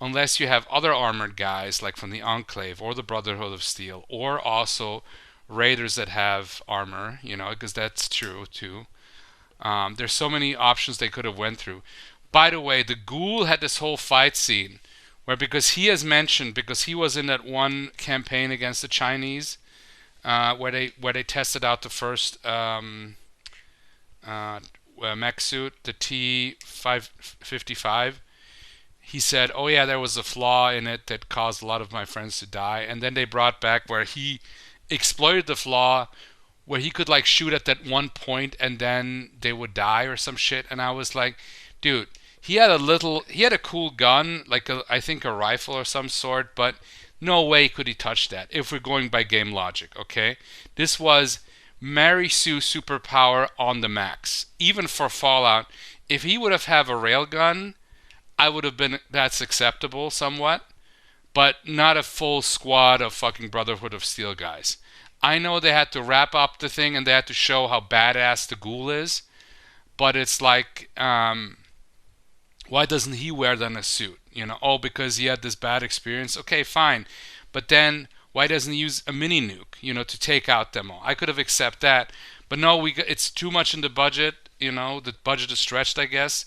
Unless you have other armored guys like from the Enclave or the Brotherhood of Steel, or also raiders that have armor, because that's true too. There's so many options they could have went through. By the way, the Ghoul had this whole fight scene where, because he was in that one campaign against the Chinese, where they tested out the first mech suit, the T-555. He said, "Oh yeah, there was a flaw in it that caused a lot of my friends to die," and then they brought back where he exploited the flaw where he could like shoot at that one point and then they would die or some shit. And I was like, dude, he had a cool gun, like I think a rifle or some sort, but no way could he touch that if we're going by game logic, okay? This was Mary Sue superpower on the max. Even for Fallout, if he would have a railgun, I would have been that's acceptable somewhat, but not a full squad of fucking Brotherhood of Steel guys. I know they had to wrap up the thing and they had to show how badass the ghoul is, but it's like, why doesn't he wear then a suit? You know, oh, because he had this bad experience. Okay, fine, but then why doesn't he use a mini nuke? You know, to take out them all? I could have accepted that, but no, it's too much in the budget. You know, the budget is stretched, I guess,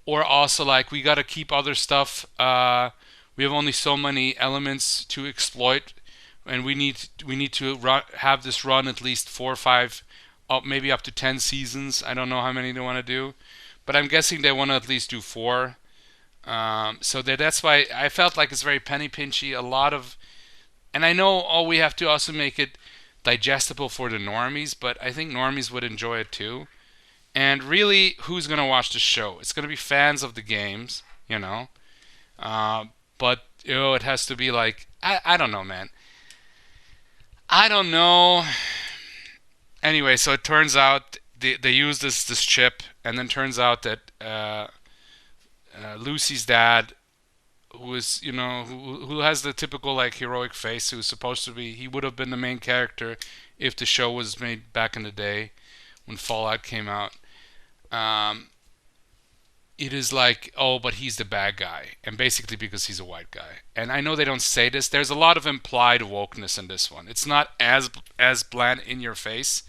or also like we got to keep other stuff. We have only so many elements to exploit, and we need to have this run at least 4 or 5, maybe up to 10 seasons. I don't know how many they want to do, but I'm guessing they want to at least do 4. So that's why I felt like it's very penny pinchy. A lot of, and I know, we have to also make it digestible for the normies, but I think normies would enjoy it too. And really, who's gonna watch the show? It's gonna be fans of the games, you know. But it has to be like I don't know, man. I don't know. Anyway, so it turns out they use this chip, and then turns out that Lucy's dad, who is who has the typical like heroic face, who's supposed to be, he would have been the main character if the show was made back in the day when Fallout came out. Um, it is like, oh, but he's the bad guy, and basically because he's a white guy. And I know they don't say this. There's a lot of implied wokeness in this one. It's not as bland in your face,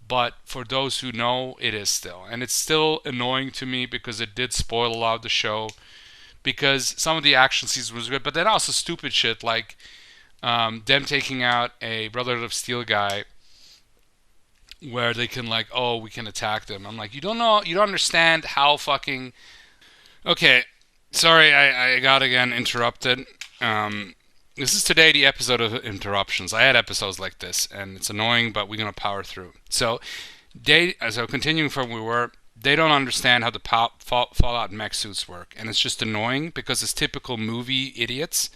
but for those who know, it is still, and it's still annoying to me because it did spoil a lot of the show. Because some of the action scenes was good, but then also stupid shit like them taking out a Brotherhood of Steel guy where they can like, oh, we can attack them. I'm like, you don't know, you don't understand how fucking. Okay, sorry, I got again interrupted. This is today the episode of interruptions. I had episodes like this, and it's annoying, but we're gonna power through. So continuing from where we were, they don't understand how the Fallout mech suits work, and it's just annoying because it's typical movie idiots,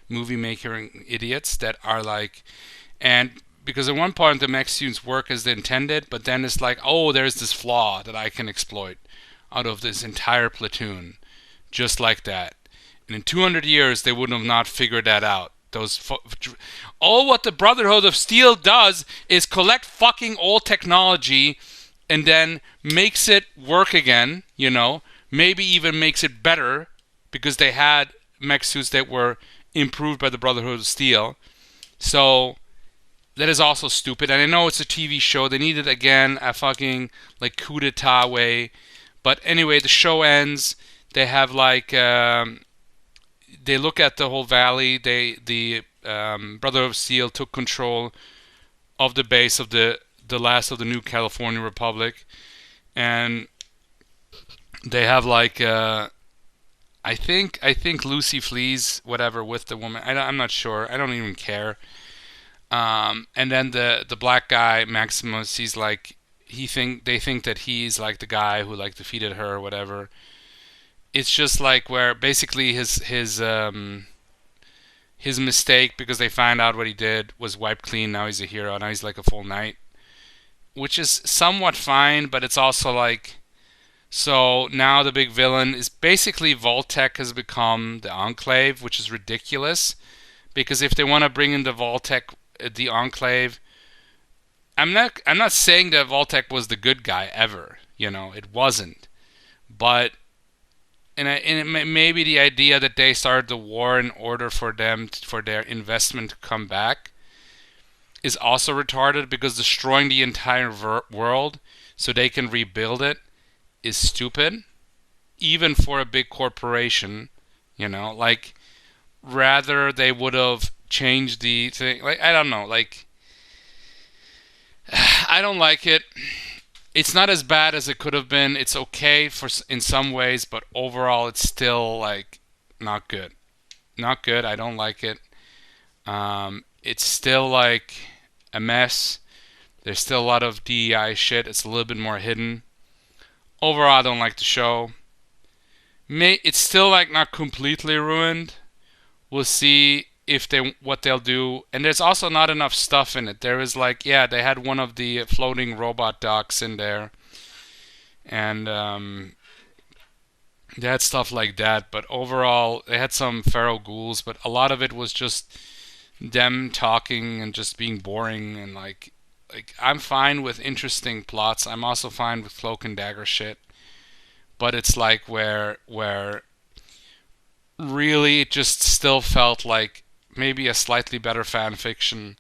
movie making idiots that are like, and because at one point the mech suits work as they intended, but then it's like, oh, there's this flaw that I can exploit out of this entire platoon, just like that. And in 200 years, they would have not figured that out. All what the Brotherhood of Steel does is collect fucking old technology and then makes it work again, maybe even makes it better because they had mech suits that were improved by the Brotherhood of Steel. So that is also stupid. And I know it's a TV show. They needed, again, a fucking like coup d'etat way. But anyway, the show ends. They have like, they look at the whole valley. The Brotherhood of Steel took control of the base of the last of the new California Republic. And they have like, I think Lucy flees, whatever, with the woman. I'm not sure. I don't even care. And then the black guy Maximus, he's like, they think that he's like the guy who like defeated her or whatever. It's just like where basically his mistake, because they find out what he did, was wiped clean. Now he's a hero. Now he's like a full knight, which is somewhat fine, but it's also like, so now the big villain is basically Vault-Tec has become the Enclave, which is ridiculous, because if they want to bring in the Vault-Tec, the Enclave, I'm not saying that Vault-Tec was the good guy ever, it wasn't, but maybe the idea that they started the war in order for their investment to come back is also retarded, because destroying the entire world so they can rebuild it is stupid, even for a big corporation. Like, rather they would have changed the thing. Like, I don't know, like, I don't like it. It's not as bad as it could have been. It's okay in some ways, but overall it's still like not good. Not good. I don't like it. It's still like a mess. There's still a lot of DEI shit. It's a little bit more hidden. Overall, I don't like the show. It's still like not completely ruined. We'll see if what they'll do. And there's also not enough stuff in it. There is like, yeah, they had one of the floating robot docks in there, and they had stuff like that. But overall, they had some feral ghouls, but a lot of it was just them talking and just being boring. And like I'm fine with interesting plots. I'm also fine with cloak and dagger shit. But it's like where really it just still felt like maybe a slightly better fan fiction,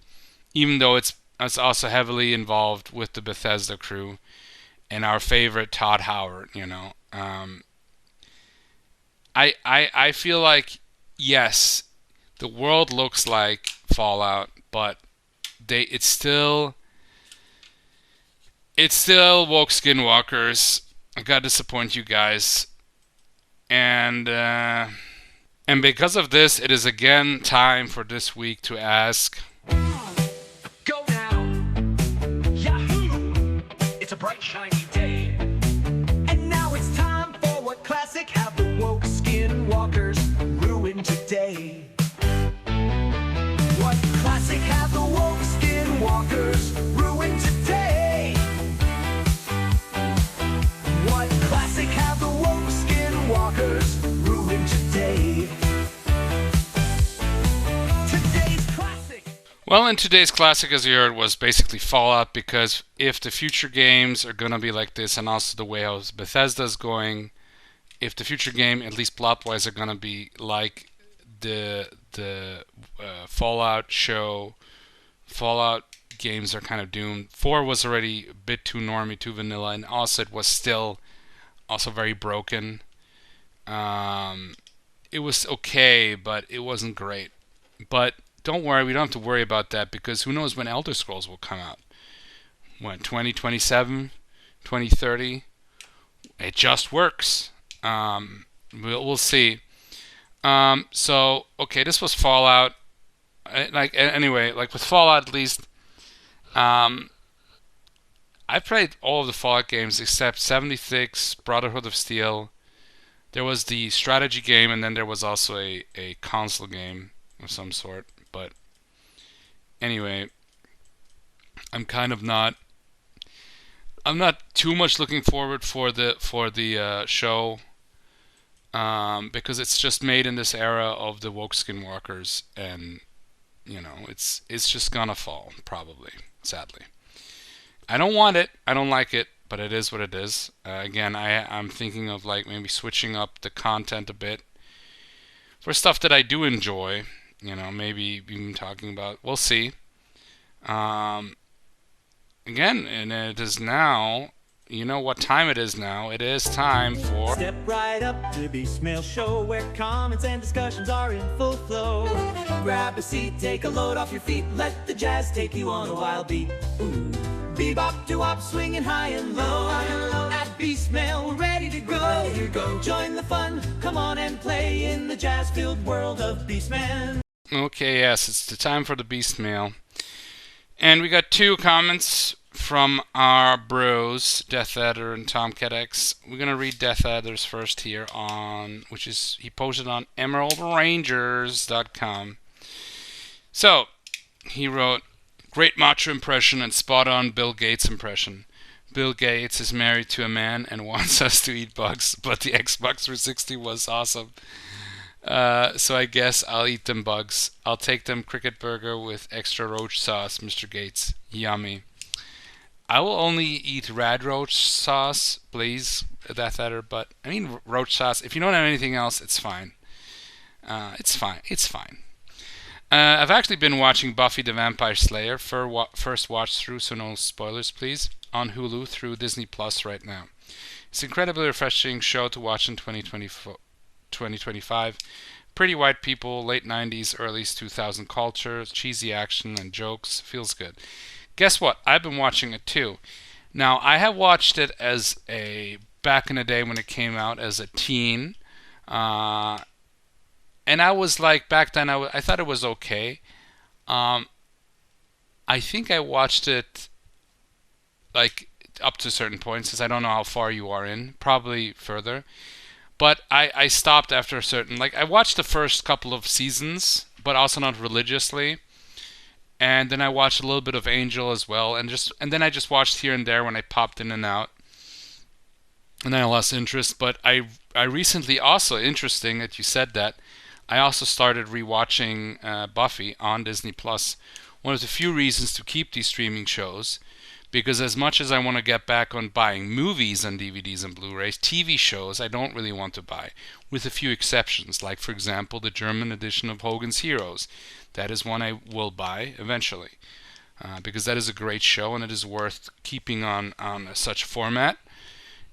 even though it's also heavily involved with the Bethesda crew and our favorite Todd Howard. I feel like, yes, the world looks like Fallout, but it's still woke skinwalkers. I gotta disappoint you guys, and because of this, it is again time for this week to ask.
Go now, Yahoo! It's a bright shiny day, and now it's time for what classic have the woke skinwalkers ruined today. What classic have the woke skinwalkers ruined today? What classic have the woke skinwalkers ruined today? Today's classic.
Well, in today's classic, as you heard, was basically Fallout, because if the future games are gonna be like this, and also the way how Bethesda's going, if the future game, at least plot-wise, are gonna be like the Fallout show, Fallout games are kind of doomed. 4 was already a bit too normie, too vanilla, and also it was still also very broken. It was okay, but it wasn't great. But don't worry, we don't have to worry about that, because who knows when Elder Scrolls will come out? When, 2027, 2030? It just works. We'll see. So okay, this was Fallout. Anyway, like with Fallout, at least, I played all of the Fallout games except 76, Brotherhood of Steel. There was the strategy game, and then there was also a console game of some sort. But anyway, I'm not too much looking forward for the show, because it's just made in this era of the woke skinwalkers, and it's just gonna fall probably, sadly. I don't want it. I don't like it, but it is what it is. Again, I'm thinking of like maybe switching up the content a bit for stuff that I do enjoy. Maybe even talking about. We'll see. Again, and it is now. You know what time it is now. It is time for...
Step right up to Beastmail Show, where comments and discussions are in full flow. Grab a seat, take a load off your feet, let the jazz take you on a wild beat. Ooh. Bebop, doo-wop, swinging high and low. At Beastmail, ready to go. Join the fun, come on and play in the jazz-filled world of Beastman.
Okay, yes, it's the time for the Beastmail. And we got 2 comments from our bros, Death Adder and Tom X. We're gonna read Death Adder's first here he posted on emeraldrangers.com. So, he wrote, great macho impression and spot on Bill Gates impression. Bill Gates is married to a man and wants us to eat bugs, but the Xbox 360 was awesome. So I guess I'll eat them bugs. I'll take them cricket burger with extra roach sauce, Mr. Gates. Yummy. I will only eat rad roach sauce, please, Death Adder, but I mean roach sauce. If you don't have anything else, it's fine. It's fine. I've actually been watching Buffy the Vampire Slayer first watch through, so no spoilers, please, on Hulu through Disney Plus right now. It's an incredibly refreshing show to watch in 2025. Pretty white people, late 90s, early 2000 culture, cheesy action and jokes. Feels good. Guess what? I've been watching it too. Now, I have watched it back in the day when it came out as a teen. And I was like, back then, I thought it was okay. I think I watched it like up to certain points, since I don't know how far you are in. Probably further. But I stopped after a certain, like, I watched the first couple of seasons, but also not religiously. And then I watched a little bit of Angel as well, and then I just watched here and there when I popped in and out. And then I lost interest. But I recently also, interesting that you said that, I also started rewatching Buffy on Disney Plus. One of the few reasons to keep these streaming shows, because as much as I want to get back on buying movies and DVDs and Blu-rays, TV shows I don't really want to buy, with a few exceptions, like for example the German edition of Hogan's Heroes. That is one I will buy eventually, because that is a great show and it is worth keeping on such format.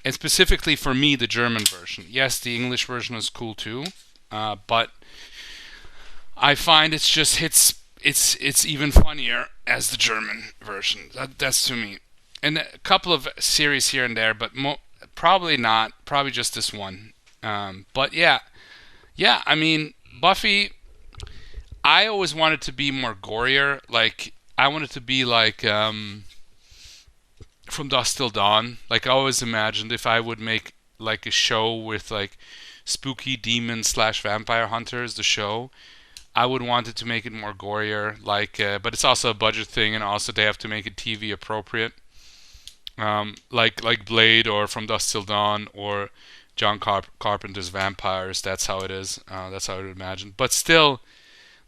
And specifically for me, the German version. Yes, the English version is cool too, but I find it's even funnier as the German version. That's to me. And a couple of series here and there, but probably not. Probably just this one. But yeah. I mean, Buffy. I always wanted to be more gorier. Like I wanted to be like From Dusk Till Dawn. Like I always imagined if I would make like a show with like spooky demon / vampire hunters, the show, I would want it to make it more gorier, like, but it's also a budget thing, and also they have to make it TV appropriate, like Blade or From Dusk Till Dawn or John Carpenter's Vampires. That's how it is. That's how I would imagine. But still,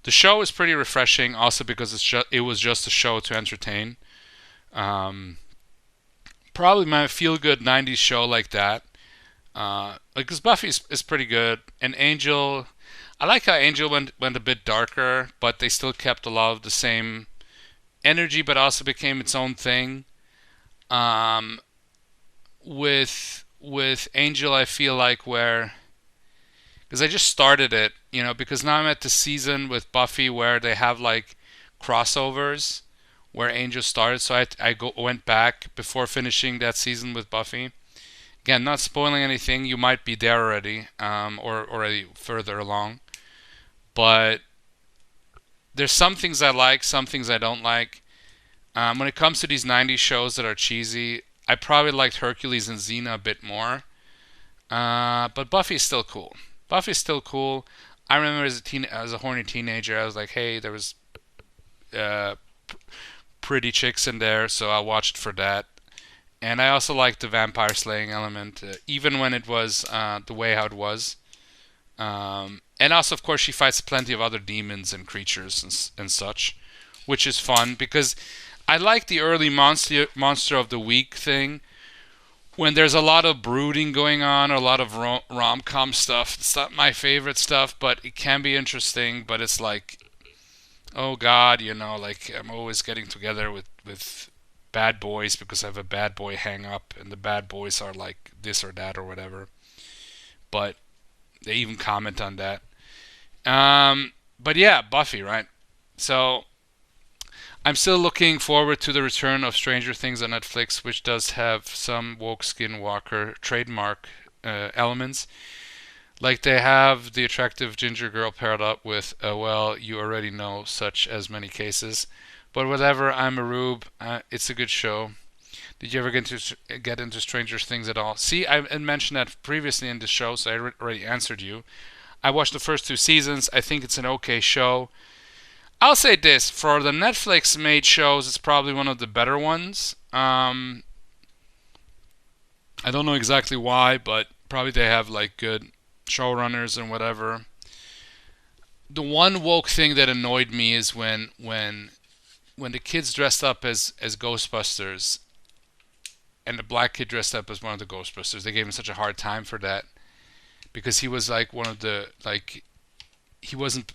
the show is pretty refreshing, also because it was just a show to entertain. Probably my feel-good '90s show like that. Because Buffy is pretty good, and Angel. I like how Angel went a bit darker, but they still kept a lot of the same energy, but also became its own thing. With Angel, I feel like because I just started it, because now I'm at the season with Buffy where they have like crossovers where Angel started, so I went back before finishing that season with Buffy. Again, not spoiling anything. You might be there already, or already further along. But there's some things I like, some things I don't like. When it comes to these '90s shows that are cheesy, I probably liked Hercules and Xena a bit more. But Buffy's still cool. Buffy's still cool. I remember as a horny teenager, I was like, hey, there was pretty chicks in there, so I watched for that. And I also liked the vampire slaying element, even when it was the way how it was. And also, of course, she fights plenty of other demons and creatures and such, which is fun, because I like the early monster of the week thing, when there's a lot of brooding going on, or a lot of rom-com stuff. It's not my favorite stuff, but it can be interesting. But it's like, oh God, like I'm always getting together with bad boys because I have a bad boy hang up, and the bad boys are like this or that or whatever. But they even comment on that. But yeah, Buffy, right? So I'm still looking forward to the return of Stranger Things on Netflix, which does have some woke skinwalker trademark elements. Like they have the attractive ginger girl paired up with, well, you already know, such as many cases. But whatever, I'm a rube. It's a good show. Did you ever get into Stranger Things at all? See, I mentioned that previously in the show, so I already answered you. I watched the first 2 seasons. I think it's an okay show. I'll say this, for the Netflix-made shows, it's probably one of the better ones. I don't know exactly why, but probably they have like good showrunners and whatever. The one woke thing that annoyed me is when the kids dressed up as Ghostbusters, and the black kid dressed up as one of the Ghostbusters. They gave him such a hard time for that, because he was like one of the, like, he wasn't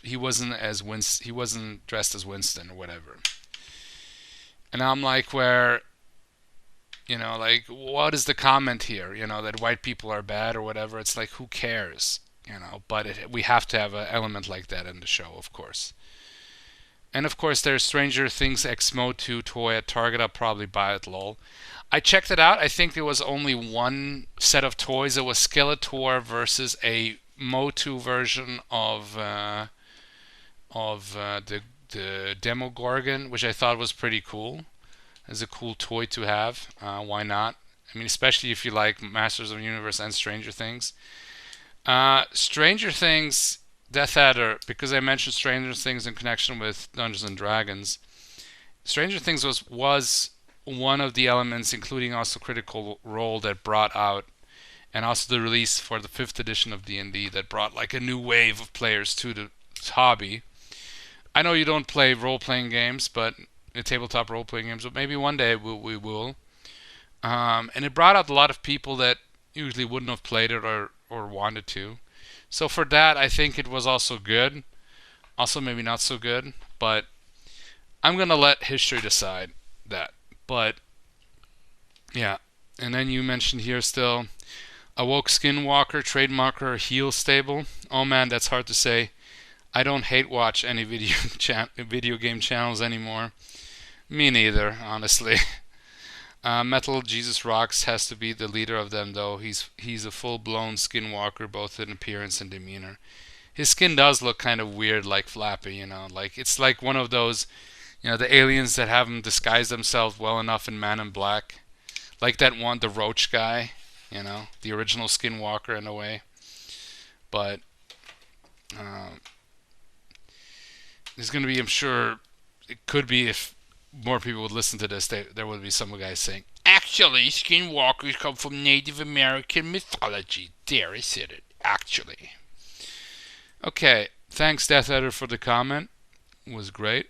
dressed as Winston or whatever. And I'm like, like, what is the comment here? That white people are bad or whatever. It's like, who cares? But we have to have an element like that in the show, of course. And of course, there's Stranger Things X Motu toy at Target. I'll probably buy it, lol. I checked it out. I think there was only one set of toys. It was Skeletor versus a Motu version of the Demogorgon, which I thought was pretty cool. as a cool toy to have. Why not? I mean, especially if you like Masters of the Universe and Stranger Things. Stranger Things, Death Adder, because I mentioned Stranger Things in connection with Dungeons and Dragons. Stranger Things was one of the elements, including also Critical Role, that brought out, and also the release for the 5th edition of D&D, that brought like a new wave of players to the hobby. I know you don't play role-playing games, but tabletop role-playing games, but maybe one day we will. And it brought out a lot of people that usually wouldn't have played it or wanted to. So for that, I think it was also good. Also maybe not so good, but I'm going to let history decide that. But yeah, and then you mentioned here still Awoke Skinwalker, Trademarker, Heel Stable. Oh man, that's hard to say. I don't hate watch any video game channels anymore. Me neither, honestly. Metal Jesus Rocks has to be the leader of them, though. He's a full-blown skinwalker, both in appearance and demeanor. His skin does look kind of weird, like flappy, you know. Like it's like one of those, you know, the aliens that haven't disguised themselves well enough in Man in Black. Like that one, the Roach guy, you know, the original skinwalker in a way. But there's going to be, I'm sure, it could be if more people would listen to this, there would be some guys saying, actually, skinwalkers come from Native American mythology. There, I said it. Actually. Okay, thanks Death Adder for the comment. It was great.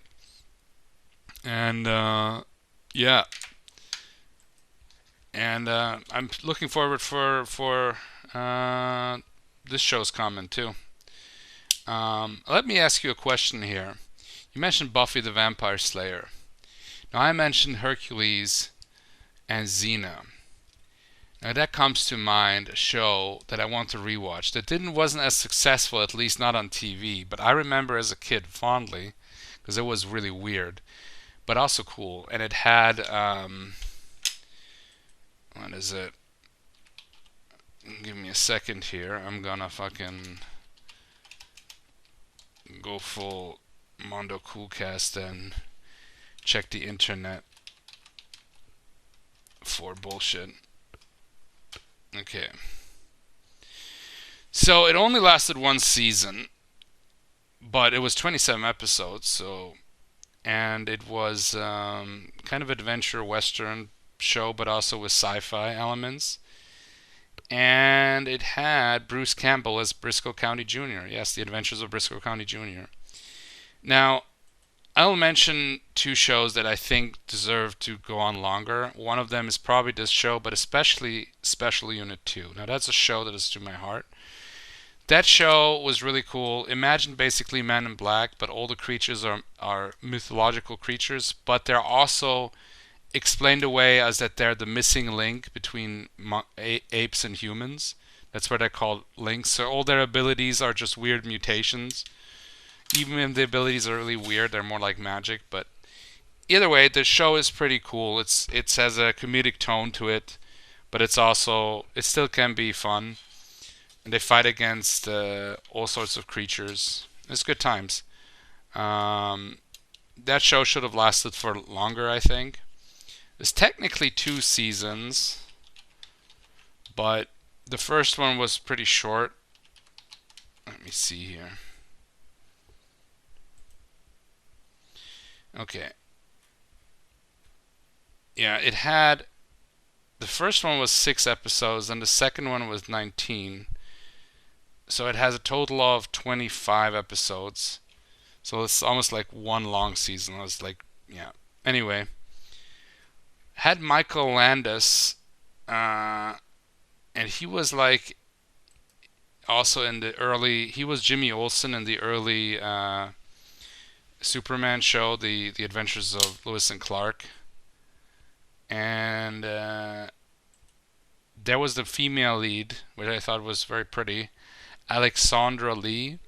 And, yeah. And I'm looking forward for this show's comment, too. Let me ask you a question here. You mentioned Buffy the Vampire Slayer. Now I mentioned Hercules and Xena. Now that comes to mind a show that I want to rewatch that wasn't as successful, at least not on TV, but I remember as a kid fondly because it was really weird, but also cool. And it had what is it? Give me a second here. I'm gonna fucking go full Mondo Coolcast and check the internet for bullshit. Okay. So it only lasted one season, but it was 27 episodes, so, and it was kind of adventure western show, but also with sci-fi elements. And it had Bruce Campbell as Briscoe County Jr. Yes, The Adventures of Briscoe County Jr. Now, I'll mention two shows that I think deserve to go on longer. One of them is probably this show, but especially Special Unit 2. Now, that's a show that is to my heart. That show was really cool. Imagine basically Men in Black, but all the creatures are mythological creatures, but they're also explained away as that they're the missing link between apes and humans. That's what they're called, links. So all their abilities are just weird mutations. Even if the abilities are really weird, they're more like magic. But either way, the show is pretty cool. It has a comedic tone to it, but it still can be fun. And they fight against all sorts of creatures. It's good times. That show should have lasted for longer, I think. There's technically 2 seasons, but the first one was pretty short. Let me see here. Okay. Yeah, the first one was 6 episodes, and the second one was 19. So it has a total of 25 episodes. So it's almost like one long season. I was like, yeah. Anyway. Had Michael Landis, and he was like also in the early, he was Jimmy Olsen in the early Superman show, the Adventures of Lois and Clark. And there was the female lead, which I thought was very pretty, Alexandra Lee.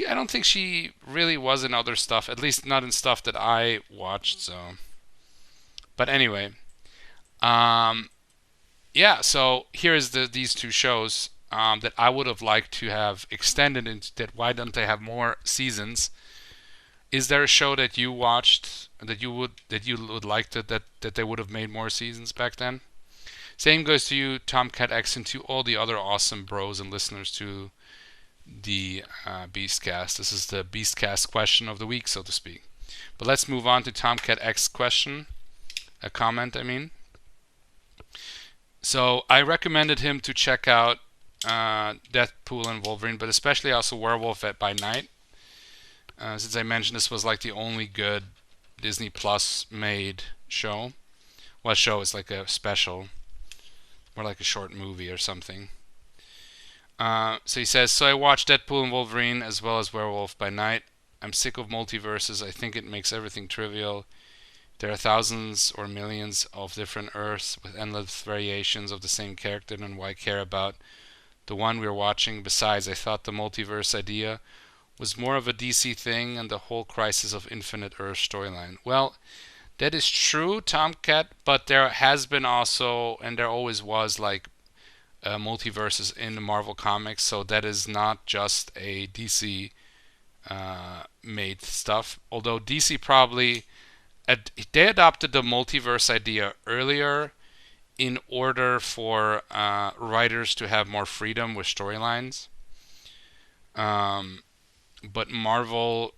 I don't think she really was in other stuff, at least not in stuff that I watched, so. But anyway, yeah, so here's these 2 shows that I would have liked to have extended into that. Why don't they have more seasons? is there a show that you watched that you would like that they would have made more seasons back then? Same goes to you, Tomcat X, and to all the other awesome bros and listeners to the Beastcast. This is the Beastcast question of the week, so to speak. But let's move on to Tomcat X question, a comment, I mean. So I recommended him to check out Deadpool and Wolverine, but especially also Werewolf by Night. Since I mentioned this was like the only good Disney Plus made show. Well, show is like a special, more like a short movie or something. So he says, so I watched Deadpool and Wolverine as well as Werewolf by Night. I'm sick of multiverses. I think it makes everything trivial. There are thousands or millions of different Earths with endless variations of the same character, and why care about the one we're watching? Besides, I thought the multiverse idea was more of a DC thing and the whole Crisis of Infinite Earth storyline. Well, that is true, Tomcat, but there has been also, and there always was, like, multiverses in the Marvel Comics, so that is not just a DC made stuff. Although DC probably they adopted the multiverse idea earlier in order for writers to have more freedom with storylines. But Marvel,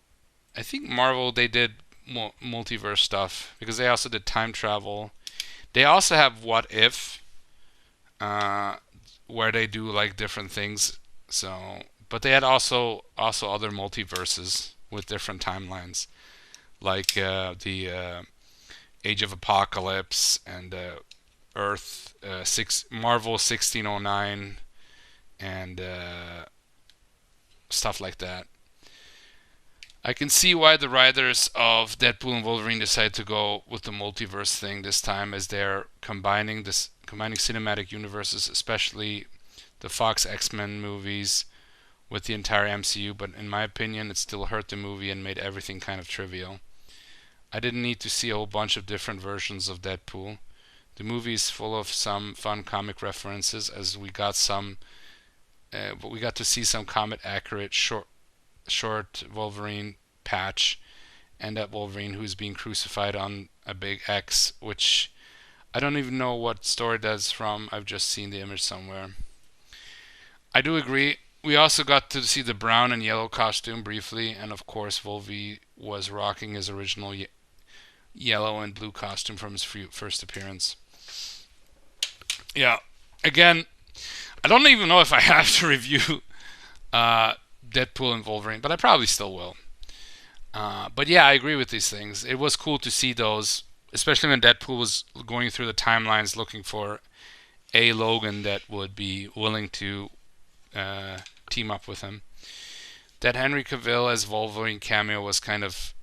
I think Marvel, they did multiverse stuff because they also did time travel. They also have What If, where they do like different things. So, but they had also other multiverses with different timelines, like the Age of Apocalypse and Earth Marvel 1609 and stuff like that. I can see why the writers of Deadpool and Wolverine decided to go with the multiverse thing this time, as they're combining cinematic universes, especially the Fox X-Men movies, with the entire MCU. But in my opinion, it still hurt the movie and made everything kind of trivial. I didn't need to see a whole bunch of different versions of Deadpool. The movie is full of some fun comic references, as we got but we got to see some comic accurate short Wolverine patch, and that Wolverine who's being crucified on a big X, which I don't even know what story that's from. I've just seen the image somewhere. I do agree. We also got to see the brown and yellow costume briefly, and of course Wolvie was rocking his original yellow and blue costume from his first appearance. Yeah, again, I don't even know if I have to review Deadpool and Wolverine, but I probably still will. But yeah, I agree with these things. It was cool to see those, especially when Deadpool was going through the timelines looking for a Logan that would be willing to team up with him. That Henry Cavill as Wolverine cameo was kind of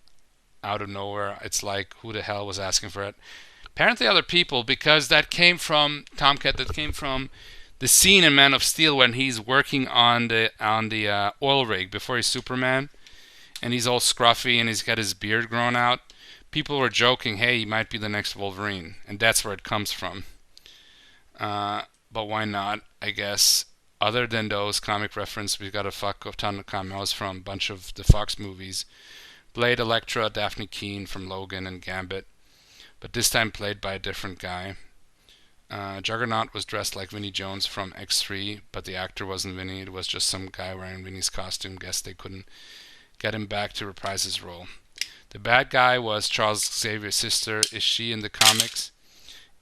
out of nowhere. It's like, who the hell was asking for it? Apparently other people, because that came from Tomcat, that came from the scene in Man of Steel when he's working on the oil rig before he's Superman, and he's all scruffy and he's got his beard grown out. People were joking, hey, he might be the next Wolverine, and that's where it comes from. But why not, I guess. Other than those comic references, we've got a ton of cameos from a bunch of the Fox movies. Blade, Elektra, Daphne Keane from Logan, and Gambit, but this time played by a different guy. Juggernaut was dressed like Vinnie Jones from X3, but the actor wasn't Vinnie. It was just some guy wearing Vinnie's costume. Guess they couldn't get him back to reprise his role. The bad guy was Charles Xavier's sister. Is she in the comics?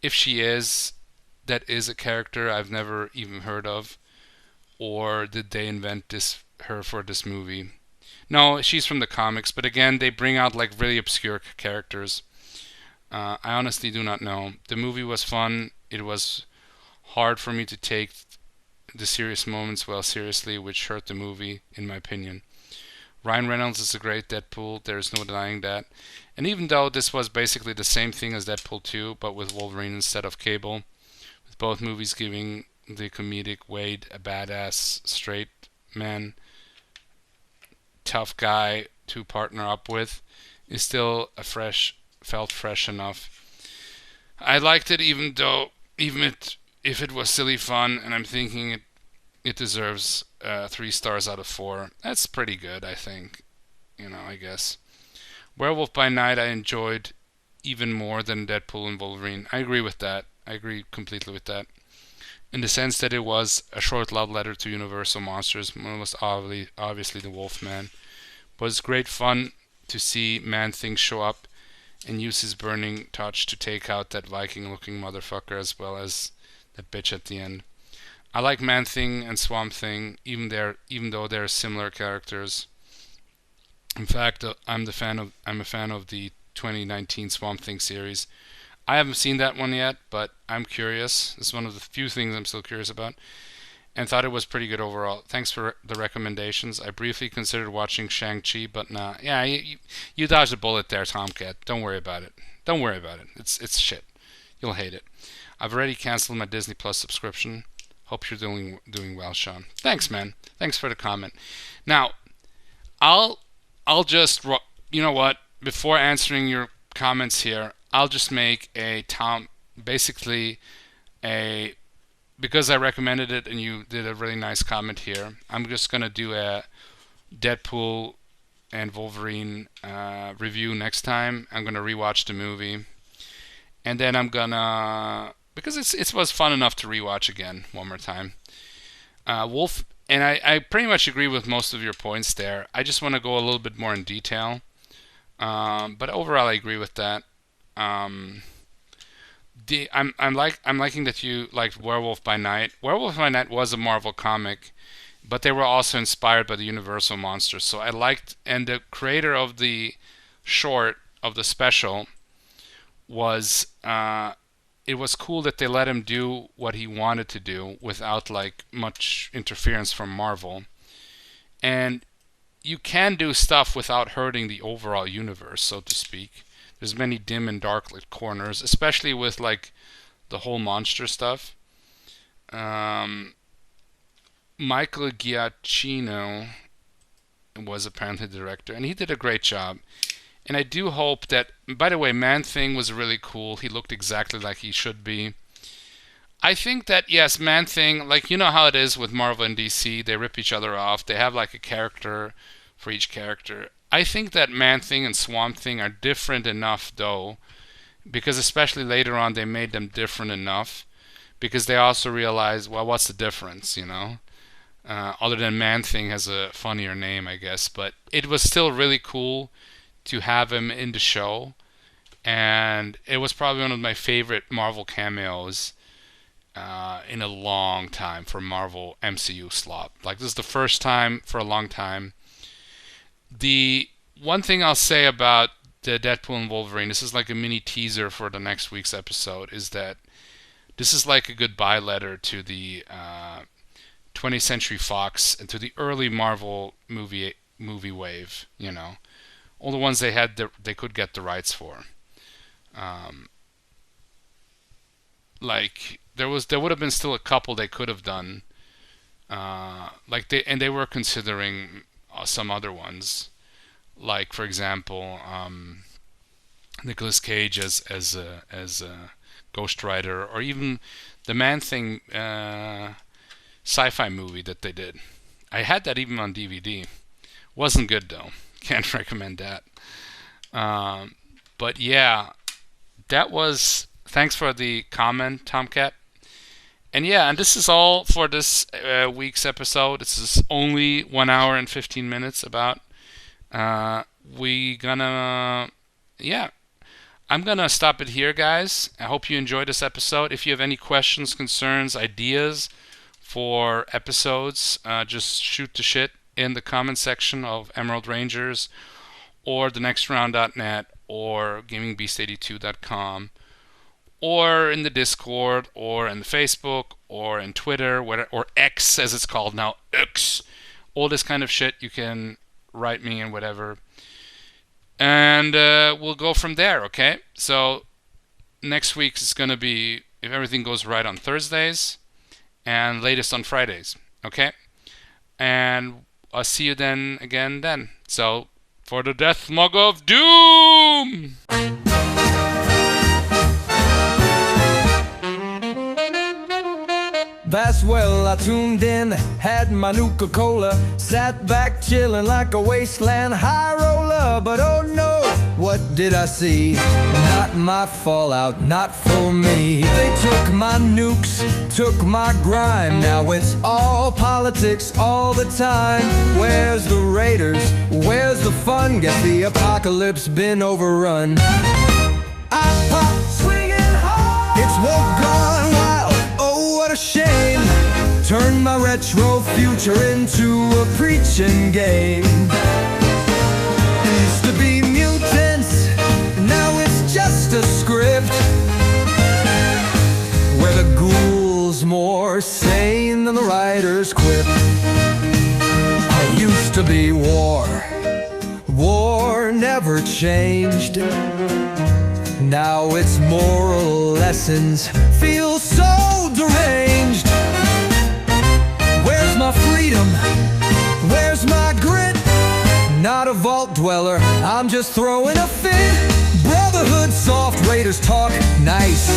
If she is, that is a character I've never even heard of. Or did they invent her for this movie? No, she's from the comics, but again, they bring out like really obscure characters. I honestly do not know. The movie was fun. It was hard for me to take the serious moments well seriously, which hurt the movie, in my opinion. Ryan Reynolds is a great Deadpool. There's no denying that. And even though this was basically the same thing as Deadpool 2, but with Wolverine instead of Cable, with both movies giving the comedic Wade a badass, straight man, tough guy to partner up with, is still felt fresh enough. I liked it even if it was silly fun, and I'm thinking it deserves 3 stars out of 4. That's pretty good, I think. I guess. Werewolf by Night I enjoyed even more than Deadpool and Wolverine. I agree with that. I agree completely with that. In the sense that it was a short love letter to Universal monsters. One was obviously the Wolfman. But it's great fun to see Man-Thing show up and use his burning touch to take out that Viking-looking motherfucker as well as that bitch at the end. I like Man-Thing and Swamp Thing, even though they're similar characters. In fact, I'm a fan of the 2019 Swamp Thing series. I haven't seen that one yet, but I'm curious. It's one of the few things I'm still curious about, and thought it was pretty good overall. Thanks for the recommendations. I briefly considered watching Shang-Chi, but nah. Yeah, you dodged a bullet there, Tomcat. Don't worry about it. Don't worry about it. It's shit. You'll hate it. I've already canceled my Disney Plus subscription. Hope you're doing well, Sean. Thanks, man. Thanks for the comment. Now, I'll just, you know what? Before answering your comments here, I'll just make because I recommended it and you did a really nice comment here, I'm just going to do a Deadpool and Wolverine review next time. I'm going to rewatch the movie. And then I'm going to, because it was fun enough to rewatch again one more time. And I pretty much agree with most of your points there. I just want to go a little bit more in detail. But overall, I agree with that. I'm liking that you liked Werewolf by Night. Werewolf by Night was a Marvel comic, but they were also inspired by the Universal monsters. So I liked, and the creator of the short of the special was it was cool that they let him do what he wanted to do without like much interference from Marvel. And you can do stuff without hurting the overall universe, so to speak. There's many dim and dark lit corners, especially with like the whole monster stuff. Michael Giacchino was apparently the director, and he did a great job. And I do hope that, by the way, Man-Thing was really cool. He looked exactly like he should be. I think that, yes, Man-Thing, like, you know how it is with Marvel and DC, they rip each other off. They have like a character for each character. I think that Man-Thing and Swamp Thing are different enough, though, because especially later on they made them different enough, because they also realized, well, what's the difference, you know? Other than Man-Thing has a funnier name, I guess, but it was still really cool to have him in the show, and it was probably one of my favorite Marvel cameos in a long time for Marvel MCU slot. Like, this is the first time for a long time. The one thing I'll say about the Deadpool and Wolverine, this is like a mini teaser for the next week's episode, is that this is like a goodbye letter to the 20th Century Fox and to the early Marvel movie wave, you know. All the ones they could get the rights for. Like there would have been still a couple they could have done. They were considering some other ones, like for example, Nicolas Cage as a Ghost Rider, or even the Man-Thing sci-fi movie that they did. I had that even on DVD. Wasn't good though. Can't recommend that. But yeah, that was. Thanks for the comment, Tomcat. And yeah, and this is all for this week's episode. This is only 1 hour and 15 minutes about. I'm gonna stop it here, guys. I hope you enjoyed this episode. If you have any questions, concerns, ideas for episodes, just shoot the shit in the comment section of Emerald Rangers or thenextround.net or gamingbeast82.com. Or in the Discord, or in the Facebook, or in Twitter, or X as it's called now, X. All this kind of shit, you can write me and whatever. And we'll go from there, okay? So next week is going to be, if everything goes right, on Thursdays, and latest on Fridays, okay? And I'll see you then. So, for the Death Mug of Doom!
That's well, I tuned in, had my Nuka-Cola, sat back chillin' like a wasteland high roller. But oh no,
what did I see? Not my fallout, not for me. They took my nukes, took my grime. Now it's all politics all the time. Where's the raiders? Where's the fun? Guess the apocalypse been overrun. I pop, swinging hard. It's woke gone wild. Oh, what a shame. Turn my retro future into a preaching game. Used to be mutants, now it's just a script where the ghoul's more sane than the writer's quip. I used to be war, war never changed. Now it's moral lessons feel so deranged. Where's my freedom? Where's my grit? Not a vault dweller, I'm just throwing a fit. Brotherhood soft, raiders talk nice.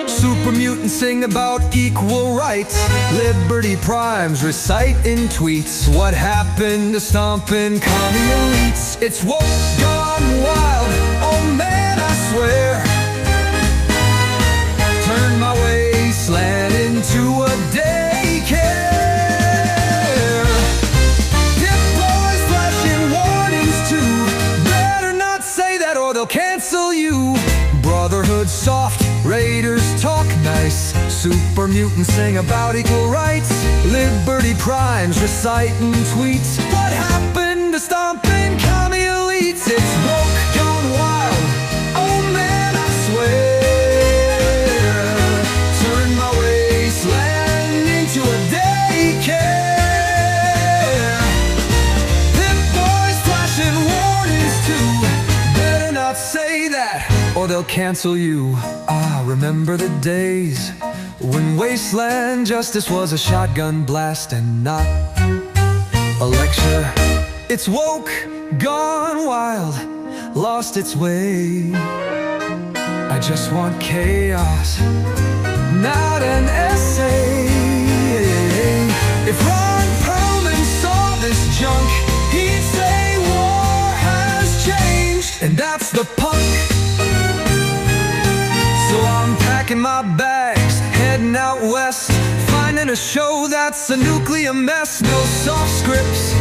Super mutants sing about equal rights. Liberty primes recite in tweets what happened to stomping commie elites. It's woke gone wild, oh man I swear. Turn my wasteland into a daycare. Pip boys flashing warnings too. Better not say that or they'll cancel you. Brotherhood soft, raiders talk nice. Super mutants sing about equal rights. Liberty primes reciting tweets what happened to stomping commie elites. It's woke gone wild, oh man I swear. Turn my wasteland into a daycare. Pip boys flashing warnings too. Better not say that or they'll cancel you. Ah, remember the days when wasteland justice was a shotgun blast and not a lecture. It's woke, gone wild, lost its way. I just want chaos, not an essay. If Ron Perlman saw this junk, he'd say war has changed, and that's the punk. So I'm packing my bags, heading out west, finding a show that's a nuclear mess. No soft scripts,